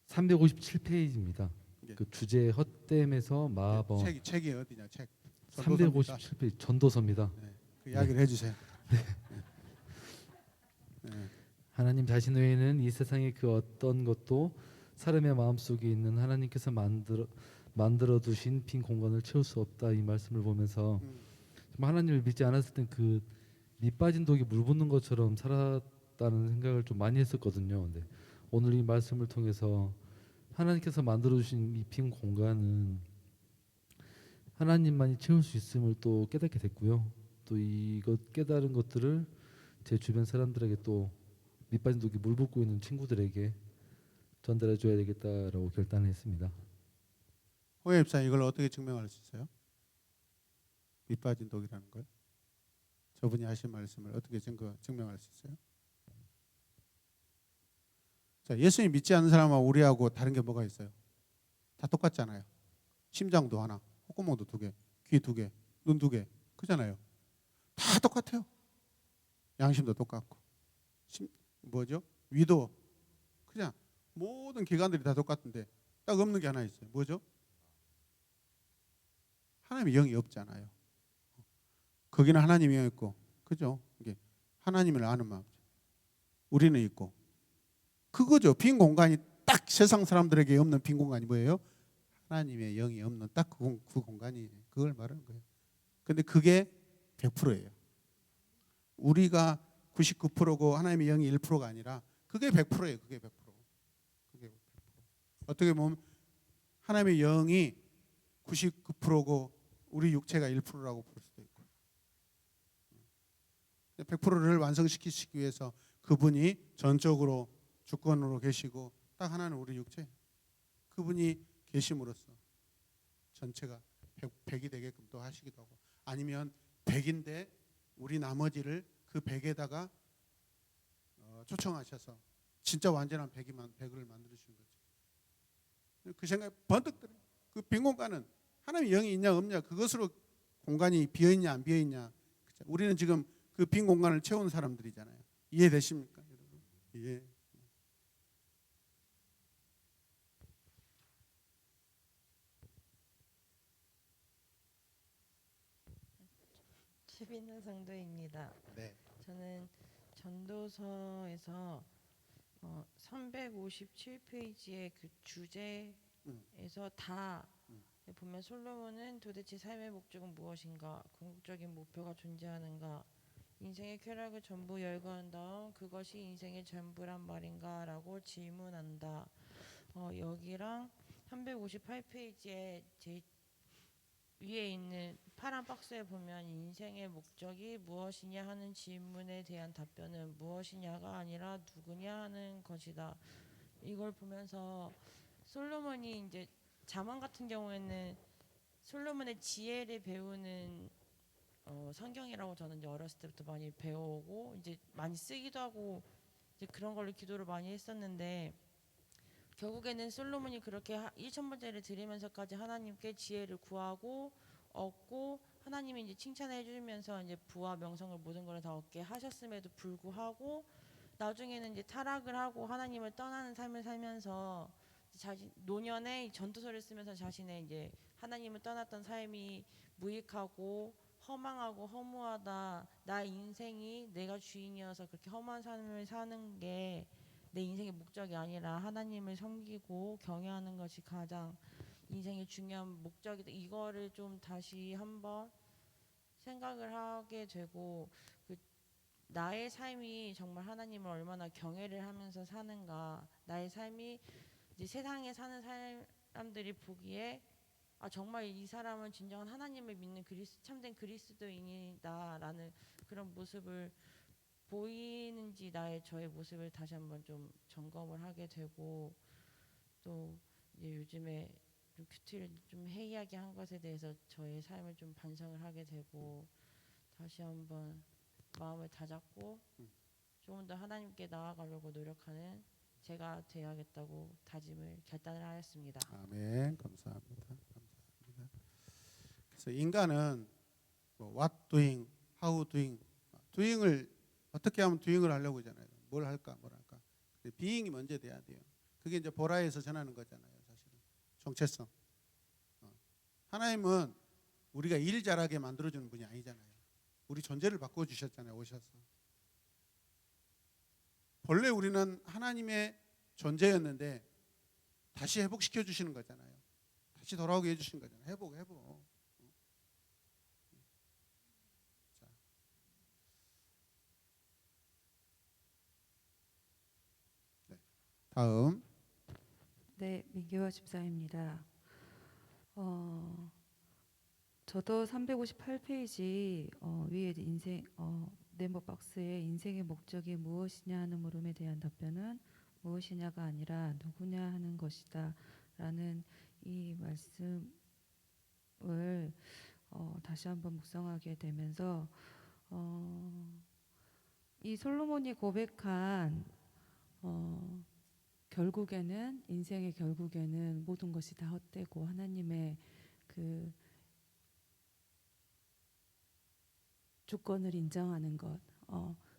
357페이지입니다. 예. 그 주제 헛됨에서 마번 책이 어디냐? 책. 357페이지 전도서입니다. 네, 그 이야기를 해주세요. 네. 하나님 자신 외에는 이 세상의 그 어떤 것도 사람의 마음속에 있는 하나님께서 만들어 두신 빈 공간을 채울 수 없다. 이 말씀을 보면서 정말 하나님을 믿지 않았을 땐 그 밑빠진 독이 물 붓는 것처럼 살았다는 생각을 좀 많이 했었거든요. 근데 오늘 이 말씀을 통해서 하나님께서 만들어 주신 이 빈 공간은 하나님만이 채울 수 있음을 또 깨닫게 됐고요. 또 이것 깨달은 것들을 제 주변 사람들에게 또 밑빠진 독이 물 붓고 있는 친구들에게 전달해 줘야 되겠다라고 결단했습니다. 홍해 입사 이걸 어떻게 증명할 수 있어요? 밑빠진 독이라는 걸? 저분이 하신 말씀을 어떻게 증명할 수 있어요? 자, 예수님 믿지 않는 사람하고 우리하고 다른 게 뭐가 있어요? 다 똑같잖아요. 심장도 하나, 콧구멍도 2개, 귀 2개, 눈 2개, 그잖아요. 다 똑같아요. 양심도 똑같고, 위도, 그냥 모든 기관들이 다 똑같은데 딱 없는 게 하나 있어요. 뭐죠? 하나님의 영이 없잖아요. 거기는 하나님이 영 있고, 그죠? 이게 하나님을 아는 마음. 우리는 있고, 그거죠. 빈 공간이 딱 세상 사람들에게 없는 빈 공간이 뭐예요? 하나님의 영이 없는 딱 그 공간이 그걸 말하는 거예요. 근데 그게 100%예요. 우리가 99%고 하나님의 영이 1%가 아니라 그게 100%예요. 그게 100%. 어떻게 보면 하나님의 영이 99%고 우리 육체가 1%라고 볼 수도 있고 100%를 완성시키시기 위해서 그분이 전적으로 주권으로 계시고 딱 하나는 우리 육체 그분이 계심으로써 전체가 100이 되게끔 또 하시기도 하고 아니면 100인데 우리 나머지를 그 100에다가 초청하셔서 진짜 완전한 100을 만들어주신 거죠. 그 생각 번뜩 들어요. 그 빈 공간은 하나님의 영이 있냐 없냐 그것으로 공간이 비어있냐 안 비어있냐 그렇죠? 우리는 지금 그 빈 공간을 채운 사람들이잖아요. 이해되십니까? 여러분? 예. 최빈은 성도입니다. 네. 저는 전도서에서 357페이지의 그 주제에서 다 보면 솔로몬은 도대체 삶의 목적은 무엇인가, 궁극적인 목표가 존재하는가, 인생의 쾌락을 전부 열거한 다음 그것이 인생의 전부란 말인가라고 질문한다. 여기랑 358페이지에 제 위에 있는 파란 박스에 보면 인생의 목적이 무엇이냐 하는 질문에 대한 답변은 무엇이냐가 아니라 누구냐 하는 것이다. 이걸 보면서 솔로몬이 이제 잠언 같은 경우에는 솔로몬의 지혜를 배우는 성경이라고 저는 이제 어렸을 때부터 많이 배워오고 이제 많이 쓰기도 하고 이제 그런 걸로 기도를 많이 했었는데 결국에는 솔로몬이 그렇게 1,000번째를 드리면서까지 하나님께 지혜를 구하고 얻고 하나님이 이제 칭찬해 주면서 이제 부와 명성을 모든 걸 다 얻게 하셨음에도 불구하고 나중에는 이제 타락을 하고 하나님을 떠나는 삶을 살면서 자신 노년에 전도서를 쓰면서 자신의 이제 하나님을 떠났던 삶이 무익하고 허망하고 허무하다. 나 인생이 내가 주인이어서 그렇게 험한 삶을 사는 게 내 인생의 목적이 아니라 하나님을 섬기고 경외하는 것이 가장 인생의 중요한 목적이다. 이거를 좀 다시 한번 생각을 하게 되고 나의 삶이 정말 하나님을 얼마나 경외를 하면서 사는가. 나의 삶이 이제 세상에 사는 사람들이 보기에 정말 이 사람은 진정한 하나님을 믿는 참된 그리스도인이다라는 그런 모습을 보이는지 저의 모습을 다시 한번 좀 점검을 하게 되고 또 이제 요즘에 좀 큐티를 좀 해이하게 한 것에 대해서 저의 삶을 좀 반성을 하게 되고 다시 한번 마음을 다잡고 조금 더 하나님께 나아가려고 노력하는 제가 되어야겠다고 결단을 하였습니다. 아멘. 감사합니다. 그래서 인간은 뭐 what doing, how doing, doing을 어떻게 하면 doing을 하려고 하잖아요. 뭘 할까. being이 먼저 돼야 돼요. 그게 이제 보라에서 전하는 거잖아요. 사실은 정체성. 하나님은 우리가 일 잘하게 만들어주는 분이 아니잖아요. 우리 존재를 바꿔주셨잖아요. 오셔서. 본래 우리는 하나님의 존재였는데 다시 회복시켜 주시는 거잖아요. 다시 돌아오게 해주신 거잖아요. 회복. 자. 네. 다음. 네, 민규화 집사입니다. 저도 358페이지 위에 인생 네모 박스에 인생의 목적이 무엇이냐 하는 물음에 대한 답변은 무엇이냐가 아니라 누구냐 하는 것이다 라는 이 말씀을 다시 한번 묵상하게 되면서 이 솔로몬이 고백한 결국에는 인생의 결국에는 모든 것이 다 헛되고 하나님의 그 주권을 인정하는 것,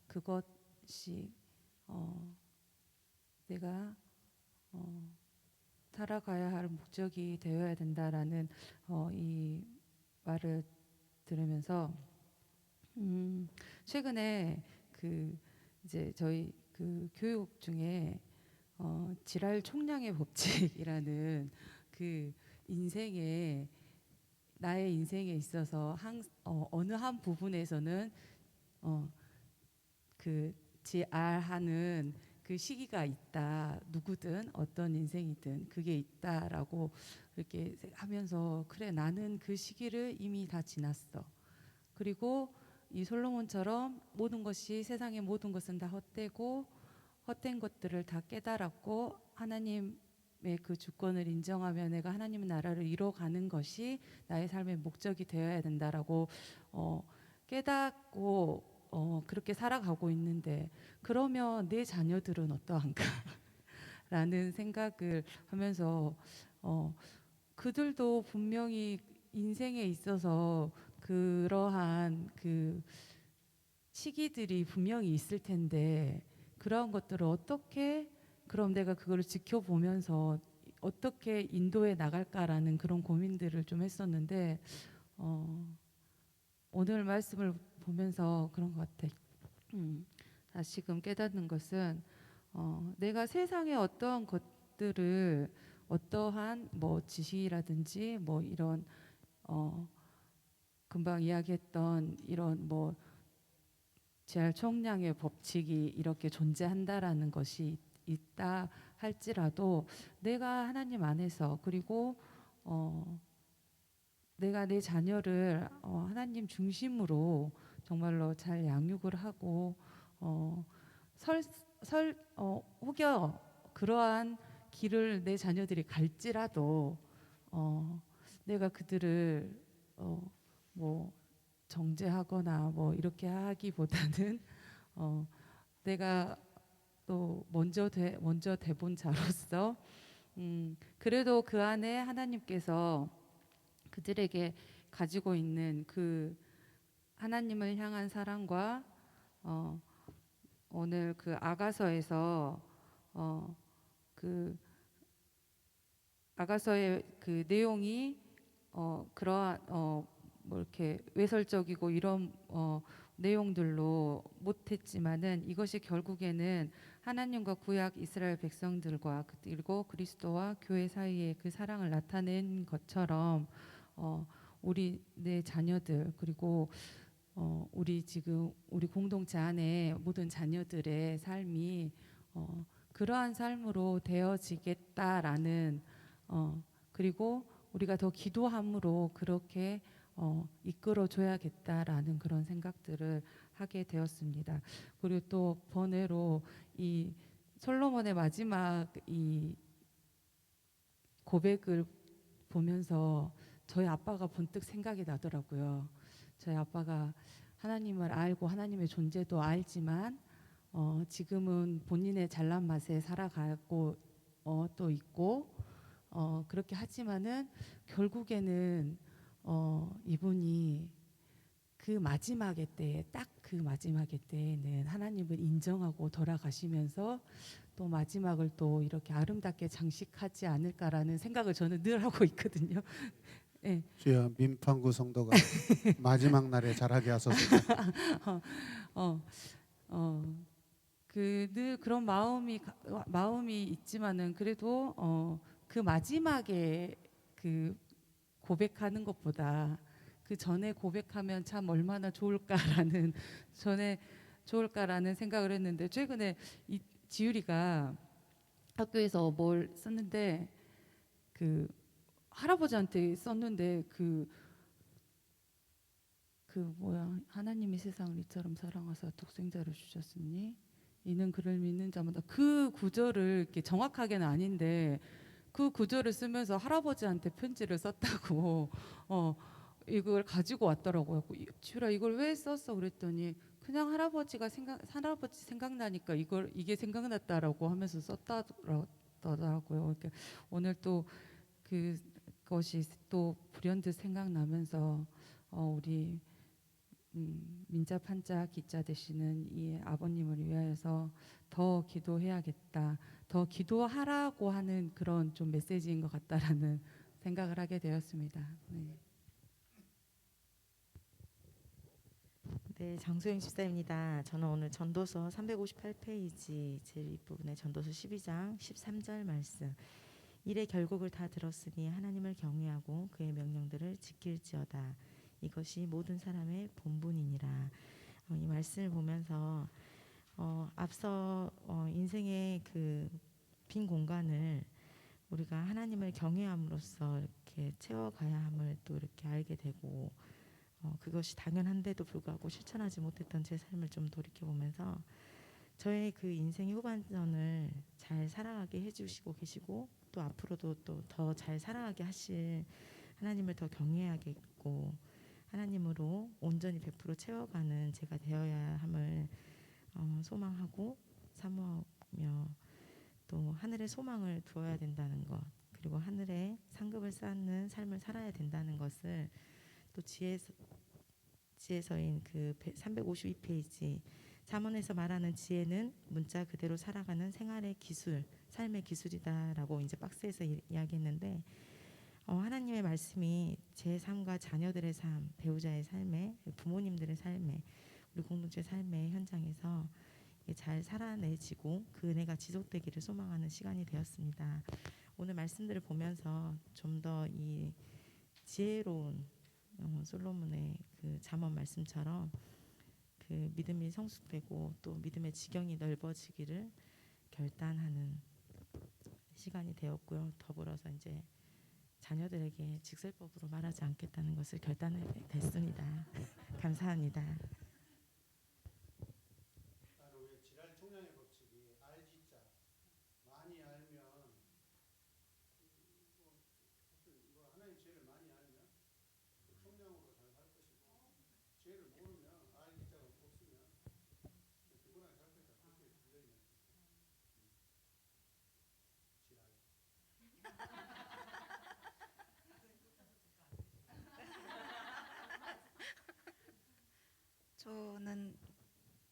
그것이 내가 살아가야 할 목적이 되어야 된다라는 이 말을 들으면서 최근에 이제 저희 교육 중에 지랄 총량의 법칙이라는 나의 인생에 있어서 어느 한 부분에서는 지알하는 그 시기가 있다. 누구든 어떤 인생이든 그게 있다라고 이렇게 하면서 그래 나는 그 시기를 이미 다 지났어. 그리고 이 솔로몬처럼 모든 것이 세상의 모든 것은 다 헛되고 헛된 것들을 다 깨달았고 하나님의 그 주권을 인정하며 내가 하나님의 나라를 이뤄가는 것이 나의 삶의 목적이 되어야 된다라고 깨닫고 그렇게 살아가고 있는데 그러면 내 자녀들은 어떠한가? 라는 생각을 하면서 그들도 분명히 인생에 있어서 그러한 그 시기들이 분명히 있을 텐데 그러한 것들을 어떻게 그럼 내가 그거를 지켜보면서 어떻게 인도해 나갈까라는 그런 고민들을 좀 했었는데 오늘 말씀을 보면서 그런 것 같아. 다시금 깨닫는 것은 내가 세상의 어떠한 것들을 어떠한 뭐 지식이라든지 뭐 이런 금방 이야기했던 이런 뭐 제할 총량의 법칙이 이렇게 존재한다라는 것이 있다 할지라도 내가 하나님 안에서 그리고 내가 내 자녀를 하나님 중심으로 정말로 잘 양육을 하고 혹여 그러한 길을 내 자녀들이 갈지라도 내가 그들을 뭐 정죄하거나 뭐 이렇게 하기보다는 내가 또 먼저 대본 자로서 그래도 그 안에 하나님께서 그들에게 가지고 있는 그 하나님을 향한 사랑과 오늘 그 아가서에서 그 아가서의 그 내용이 그러한 뭐 이렇게 외설적이고 이런 내용들로 못했지만은 이것이 결국에는 하나님과 구약 이스라엘 백성들과 그리고 그리스도와 교회 사이의 그 사랑을 나타낸 것처럼 우리 내 자녀들 그리고 우리 지금 우리 공동체 안에 모든 자녀들의 삶이 그러한 삶으로 되어지겠다라는 그리고 우리가 더 기도함으로 그렇게 이끌어 줘야겠다라는 그런 생각들을 하게 되었습니다. 그리고 또 번외로 이 솔로몬의 마지막 이 고백을 보면서 저희 아빠가 번뜩 생각이 나더라고요. 저희 아빠가 하나님을 알고 하나님의 존재도 알지만 지금은 본인의 잘난 맛에 살아가고 또 있고 그렇게 하지만은 결국에는 이분이 그 마지막의 때에 딱 그 마지막의 때에는 하나님을 인정하고 돌아가시면서 또 마지막을 또 이렇게 아름답게 장식하지 않을까라는 생각을 저는 늘 하고 있거든요. 네. 주여 민판구 성도가 마지막 날에 잘하게 하소서. 그 늘 그런 마음이 있지만은 그래도 그 마지막에 그 고백하는 것보다 그 전에 고백하면 참 얼마나 좋을까라는 생각을 했는데 최근에 이 지율이가 학교에서 뭘 썼는데 그 할아버지한테 썼는데 그 뭐야 하나님이 세상을 이처럼 사랑하사 독생자를 주셨으니 이는 그를 믿는 자마다 그 구절을 이렇게 정확하게는 아닌데 그 구절을 쓰면서 할아버지한테 편지를 썼다고 이걸 가지고 왔더라고요. 지율아 이걸 왜 썼어 그랬더니 그냥 할아버지 생각나니까 이게 생각났다라고 하면서 썼다더라고요. 그러니까 오늘 또 그것이 또 불현듯 생각나면서 우리 민자판자 기자 되시는 이 아버님을 위하여서 더 기도해야겠다. 더 기도하라고 하는 그런 좀 메시지인 것 같다라는 생각을 하게 되었습니다. 네. 네, 장소영 집사입니다. 저는 오늘 전도서 358페이지 제일 윗부분에 전도서 12장 13절 말씀. 일의 결국을 다 들었으니 하나님을 경외하고 그의 명령들을 지킬지어다. 이것이 모든 사람의 본분이니라. 이 말씀을 보면서 앞서 인생의 그 빈 공간을 우리가 하나님을 경외함으로써 이렇게 채워가야 함을 또 이렇게 알게 되고 그것이 당연한데도 불구하고 실천하지 못했던 제 삶을 좀 돌이켜 보면서 저의 그 인생의 후반전을 잘 살아가게 해주시고 계시고 또 앞으로도 또 더 잘 살아가게 하실 하나님을 더 경외하겠고 하나님으로 온전히 100% 채워가는 제가 되어야 함을 소망하고 사모하며 또 하늘의 소망을 두어야 된다는 것 그리고 하늘에 상급을 쌓는 삶을 살아야 된다는 것을 또 지혜서인 그 352페이지 잠언에서 말하는 지혜는 문자 그대로 살아가는 생활의 기술, 삶의 기술이다라고 이제 박스에서 이야기했는데 하나님의 말씀이 제 삶과 자녀들의 삶, 배우자의 삶에, 부모님들의 삶에, 우리 공동체 삶의 현장에서 잘 살아내지고 그 은혜가 지속되기를 소망하는 시간이 되었습니다. 오늘 말씀들을 보면서 좀 더 이 지혜로운 솔로몬의 그 잠언 말씀처럼 그 믿음이 성숙되고 또 믿음의 지경이 넓어지기를 결단하는 시간이 되었고요. 더불어서 이제 자녀들에게 직설법으로 말하지 않겠다는 것을 결단하게 됐습니다. 감사합니다. 왜 지랄 총량의 법칙이 알지자 많이 알면 이거 하나님 죄를 많이 알면 총량으로 잘 살 것이고 죄를 모르면 알지자가 없으면 누구나 살 것이다. 그렇게 들려 있는 지랄. 저는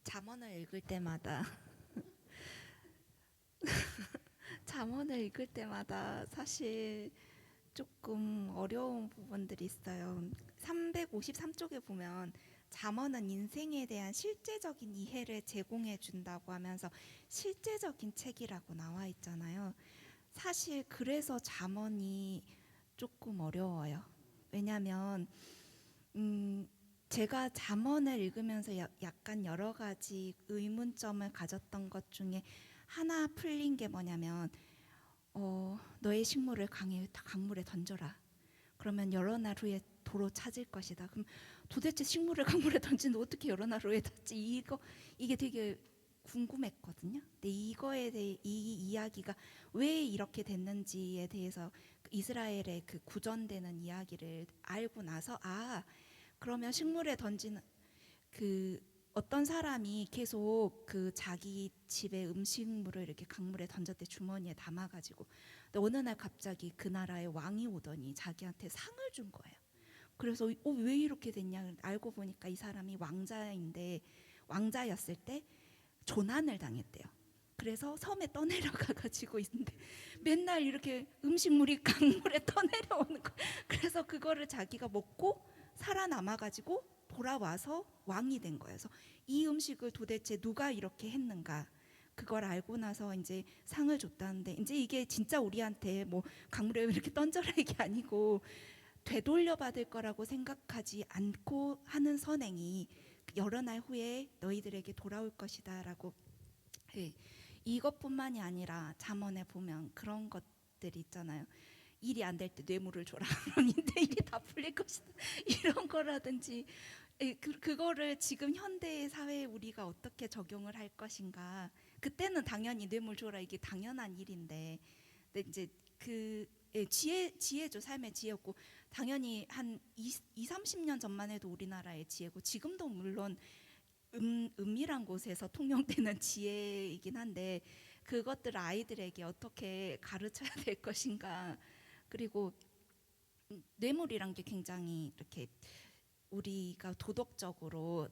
잠언을 읽을 때마다 잠언을 읽을 때마다 사실 조금 어려운 부분들이 있어요. 353쪽에 보면 잠언은 인생에 대한 실제적인 이해를 제공해 준다고 하면서 실제적인 책이라고 나와 있잖아요. 사실 그래서 잠언이 조금 어려워요. 왜냐하면 제가 잠언을 읽으면서 약간 여러 가지 의문점을 가졌던 것 중에 하나 풀린 게 뭐냐면 너의 식물을 강물에 던져라. 그러면 여러 날 후에 도로 찾을 것이다. 그럼 도대체 식물을 강물에 던지는데 어떻게 여러 날 후에 찾지? 이게 되게 궁금했거든요. 근데 이거에 대해 이 이야기가 왜 이렇게 됐는지에 대해서 이스라엘의 그 구전되는 이야기를 알고 나서 그러면 식물에 던지는 그 어떤 사람이 계속 그 자기 집에 음식물을 이렇게 강물에 던졌대 주머니에 담아가지고 근데 어느 날 갑자기 그 나라의 왕이 오더니 자기한테 상을 준 거예요. 그래서 왜 이렇게 됐냐 알고 보니까 이 사람이 왕자였을 때 조난을 당했대요. 그래서 섬에 떠내려가가지고 있는데 맨날 이렇게 음식물이 강물에 떠내려오는 거. 그래서 그거를 자기가 먹고 살아남아가지고 돌아와서 왕이 된 거예요. 그래서 이 음식을 도대체 누가 이렇게 했는가 그걸 알고 나서 이제 상을 줬다는데 이제 이게 진짜 우리한테 뭐 강물에 이렇게 던져라 이게 아니고 되돌려 받을 거라고 생각하지 않고 하는 선행이 여러 날 후에 너희들에게 돌아올 것이다라고. 이것뿐만이 아니라 잠언에 보면 그런 것들이 있잖아요. 일이 안 될 때 뇌물을 줘라. 그럼 내 일이 다 풀릴 것이다. 이런 거라든지 그거를 지금 현대 사회에 우리가 어떻게 적용을 할 것인가. 그때는 당연히 뇌물 줘라 이게 당연한 일인데 근데 이제 지혜죠. 삶의 지혜였고 당연히 한 30년 전만 해도 우리나라의 지혜고 지금도 물론 은밀한 곳에서 통용되는 지혜이긴 한데 그것들을 아이들에게 어떻게 가르쳐야 될 것인가. 그리고 뇌물이란 게 굉장히 이렇게 우리가 도덕적으로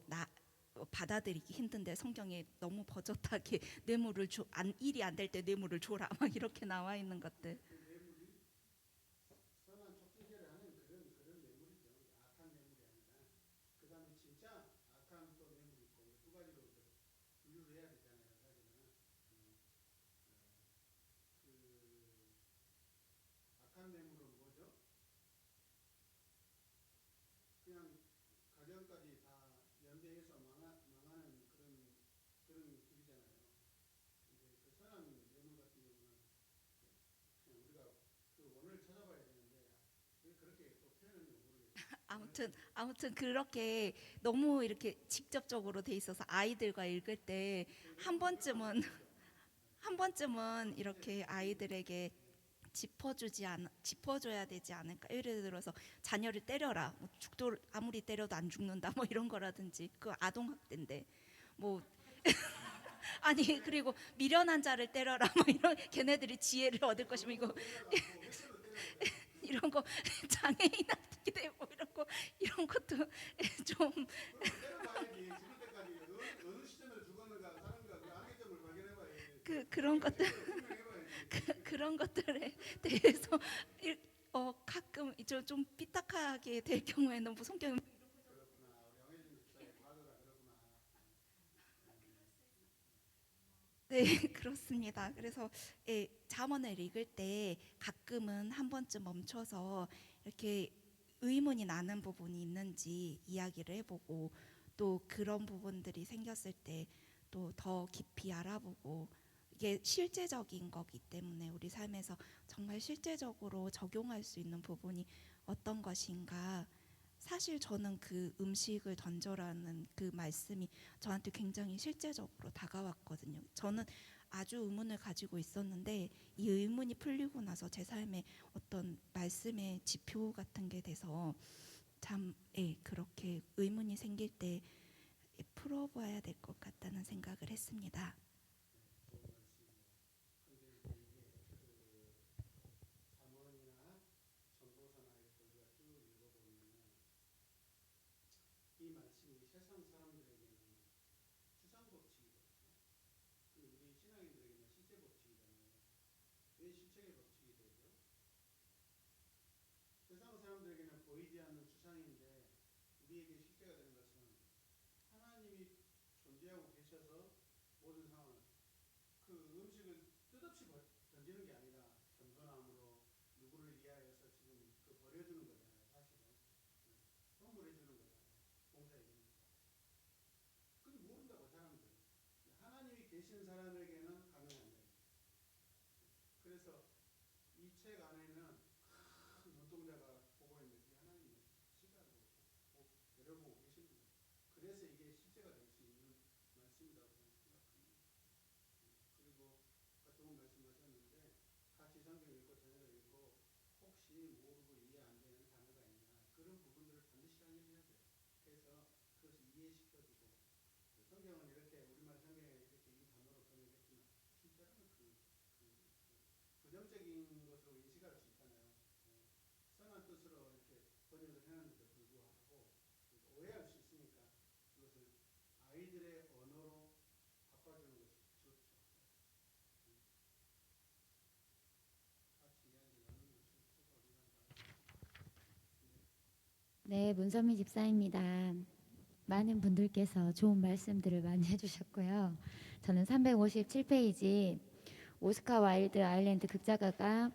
받아들이기 힘든데 성경에 너무 버젓하게 뇌물을 일이 안 될 때 뇌물을 줘라 막 이렇게 나와 있는 것들. 선한 촉진제를 하는 그런 뇌물이죠. 악한 뇌물이 아니라 그 다음에 진짜 악한 또 뇌물이 있고 두 가지로 분류를 해야 되잖아요. 사실은 악한 뇌물은 뭐죠? 그냥 가정까지 다 연대해서 망하는 그런 길이잖아요. 아무튼 그렇게 너무 이렇게 직접적으로 돼 있어서 아이들과 읽을 때 한 번쯤은 이렇게 아이들에게 짚어줘야 되지 않을까. 예를 들어서 자녀를 때려라, 뭐 아무리 때려도 안 죽는다, 뭐 이런 거라든지. 그 아동 학대인데 뭐 아니, 그리고 미련한 자를 때려라, 뭐 이런, 걔네들이 지혜를 얻을 것이면 이거 이런 거 장애인한테 뭐 이런 것도 좀 그런 것들 그런 것들에 대해서 가끔 좀 삐딱하게 될 경우에는 뭐 성경 네, 그렇습니다. 그래서 잠언을 읽을 때 가끔은 한 번쯤 멈춰서 이렇게 의문이 나는 부분이 있는지 이야기를 해보고, 또 그런 부분들이 생겼을 때 또 더 깊이 알아보고, 이게 실제적인 거기 때문에 우리 삶에서 정말 실제적으로 적용할 수 있는 부분이 어떤 것인가. 사실 저는 그 음식을 던져라는 그 말씀이 저한테 굉장히 실제적으로 다가왔거든요. 저는 아주 의문을 가지고 있었는데 이 의문이 풀리고 나서 제 삶에 어떤 말씀의 지표 같은 게 돼서 참 그렇게 의문이 생길 때 풀어봐야 될 것 같다는 생각을 했습니다. 이 말씀이 세상 사람들에게는 추상 법칙이거든요. 우리 신앙인들에게는 실제 법칙이잖아요. 왜 실체의 법칙이 되죠? 세상 사람들에게는 보이지 않는 추상인데 우리에게 실제가 되는 것은 하나님이 존재하고 계셔서 모든 상황을, 그 음식을 뜻없이 던지는 게 아니라 전도나무로 누구를 위하여서 지금 그 버려주는 거잖아요. 사실은 선물해 주는 거잖아요. 봉사해 주는 거. 근데 모른다고 사람들. 하나님이 계신 사람에게는 가능한 거예요. 그래서 이 책 안에는 큰 눈동자가 보고 있는 게 하나님의 시각으로 내려보고 계시는 거예요. 그래서 이게 실제가 될 수 있는 말씀이라고 저는 생각합니다. 그리고 아까 좋은 말씀하셨는데 같이 성경 읽고 저녁을 읽고 혹시 모르고 이해 안 되는 단어가 있나, 그런 부분들을 반드시 확인해야 돼요. 그래서 그것을 이해시켜주고, 성경은 이렇게 우리말 성경에 이렇게 이 단어로 번역했지만 실제로는 부정적인 것으로 인식할 수 있잖아요. 선한 뜻으로 이렇게 번역을 해놨는데도 불구하고 오해할 수 있으니까 그것을 아이들의 언어로 바꿔주는 것이 좋죠. 같이 이야기 나누는 것이 좋다고 생각합니다. 네, 문선미 집사입니다. 많은 분들께서 좋은 말씀들을 많이 해주셨고요. 저는 357페이지 오스카 와일드 아일랜드 극작가가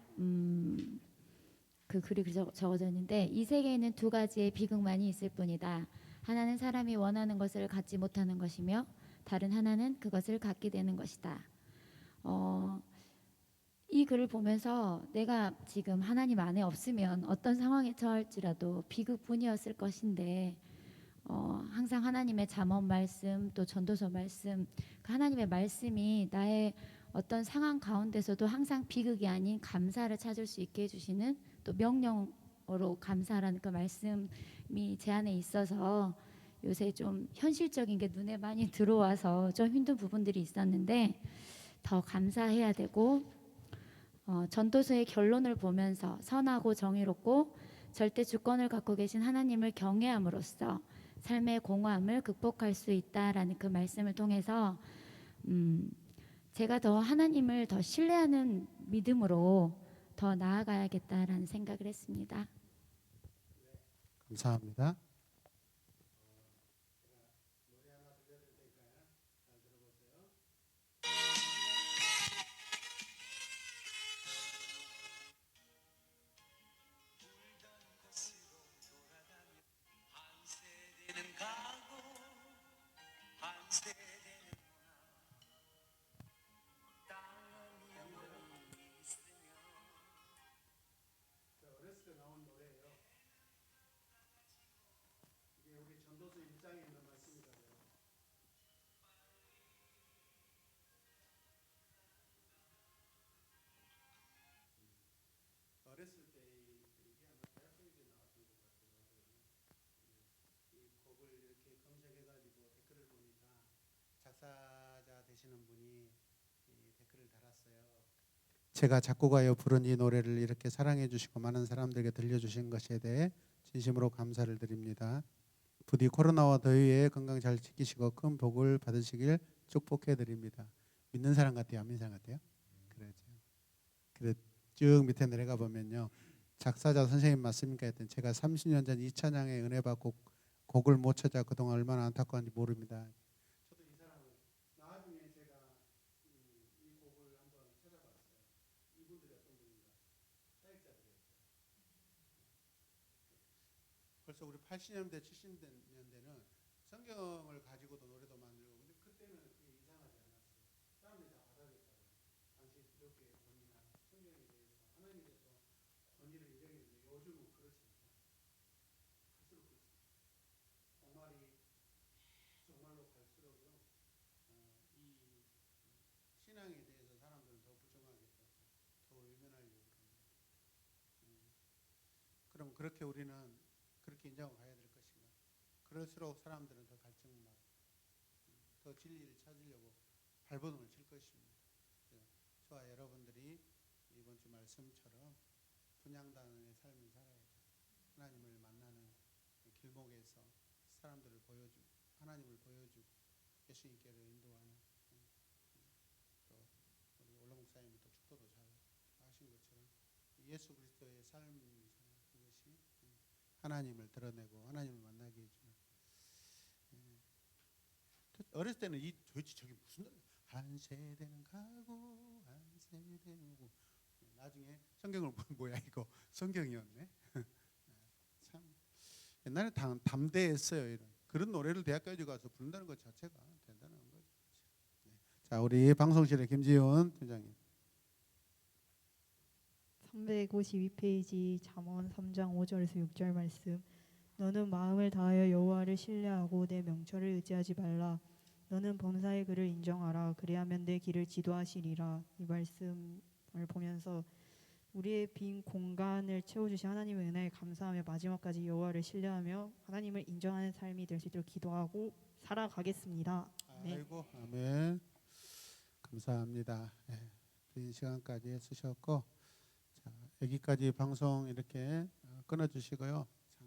그 글이 적어져 있는데, 이 세계에는 두 가지의 비극만이 있을 뿐이다. 하나는 사람이 원하는 것을 갖지 못하는 것이며 다른 하나는 그것을 갖게 되는 것이다. 이 글을 보면서 내가 지금 하나님 안에 없으면 어떤 상황에 처할지라도 비극뿐이었을 것인데, 항상 하나님의 잠언 말씀, 또 전도서 말씀, 그 하나님의 말씀이 나의 어떤 상황 가운데서도 항상 비극이 아닌 감사를 찾을 수 있게 해주시는, 또 명령으로 감사라는 그 말씀이 제 안에 있어서 요새 좀 현실적인 게 눈에 많이 들어와서 좀 힘든 부분들이 있었는데 더 감사해야 되고, 전도서의 결론을 보면서 선하고 정의롭고 절대 주권을 갖고 계신 하나님을 경외함으로써 삶의 공허함을 극복할 수 있다라는 그 말씀을 통해서 제가 더 하나님을 더 신뢰하는 믿음으로 더 나아가야겠다라는 생각을 했습니다. 감사합니다. 어렸을 때 나온 노래예요. 제가 작곡하여 부른 이 노래를 이렇게 사랑해 주시고 많은 사람들에게 들려주신 것에 대해 진심으로 감사를 드립니다. 부디 코로나와 더위에 건강 잘 지키시고 큰 복을 받으시길 축복해 드립니다. 믿는 사람 같아요? 안 믿는 사람 같아요? 그러죠. 그래 쭉 밑에 내려가 보면요. 작사자 선생님 맞습니까? 했더니 제가 30년 전 이 찬양에 은혜 받고 곡을 못 찾아 그동안 얼마나 안타까운지 모릅니다. 저도 이 사람을 나중에 제가 이 곡을 한번 찾아봤어요. 이분들이 어떤 분인가? 사역자들이었어요. 벌써 우리 80년대, 70년대는 성경을 가지고도 노래도 만들고 근데 그때는 그게 이상하지 않았어요. 사람들이 다 받아들였다고요. 당시 기독교의 권위나 성경에 대해서 하나님에 대해서 권위를 인정했는데 요즘은 그렇습니다. 갈수록 그렇습니다. 정말이 정말로 갈수록요 이 신앙에 대해서 사람들은 더 부정하겠다고 더 외면하려고 합니다. 그럼 그렇게 우리는 그렇게 인정을 가야 될 것인가? 그럴수록 사람들은 더 갈증나고 더 진리를 찾으려고 발버둥을 칠 것입니다. 저와 여러분들이 이번 주 말씀처럼 분향단의 삶을 살아야죠. 하나님을 만나는 길목에서 사람들을 보여주고 하나님을 보여주고 예수님께로 인도하는 또 우리 올라 목사님은 또 축도도 잘 하신 것처럼 예수 그리스도의 삶이잖아요. 그것이 하나님을 드러내고 하나님을 만나게 해주는. 어렸을 때는 이 도대체 저게 무슨 한 세대는 가고 한 세대는 오고 나중에 성경을 보면 뭐야 이거 성경이었네. 참 옛날에 담대했어요. 이런 그런 노래를 대학까지 가서 부른다는 것 자체가 대단한 거죠. 네. 자 우리 방송실의 김지훈 팀장님. 352페이지 잠언 3장 5절에서 6절 말씀. 너는 마음을 다하여 여호와를 신뢰하고 내 명철을 의지하지 말라. 너는 범사의 그를 인정하라. 그리하면 내 길을 지도하시리라. 이 말씀을 보면서 우리의 빈 공간을 채워주신 하나님의 은혜에 감사하며 마지막까지 여호와를 신뢰하며 하나님을 인정하는 삶이 될 수 있도록 기도하고 살아가겠습니다. 네. 아이고 아멘. 감사합니다. 네. 긴 시간까지 해주셨고 자, 여기까지 방송 이렇게 끊어주시고요.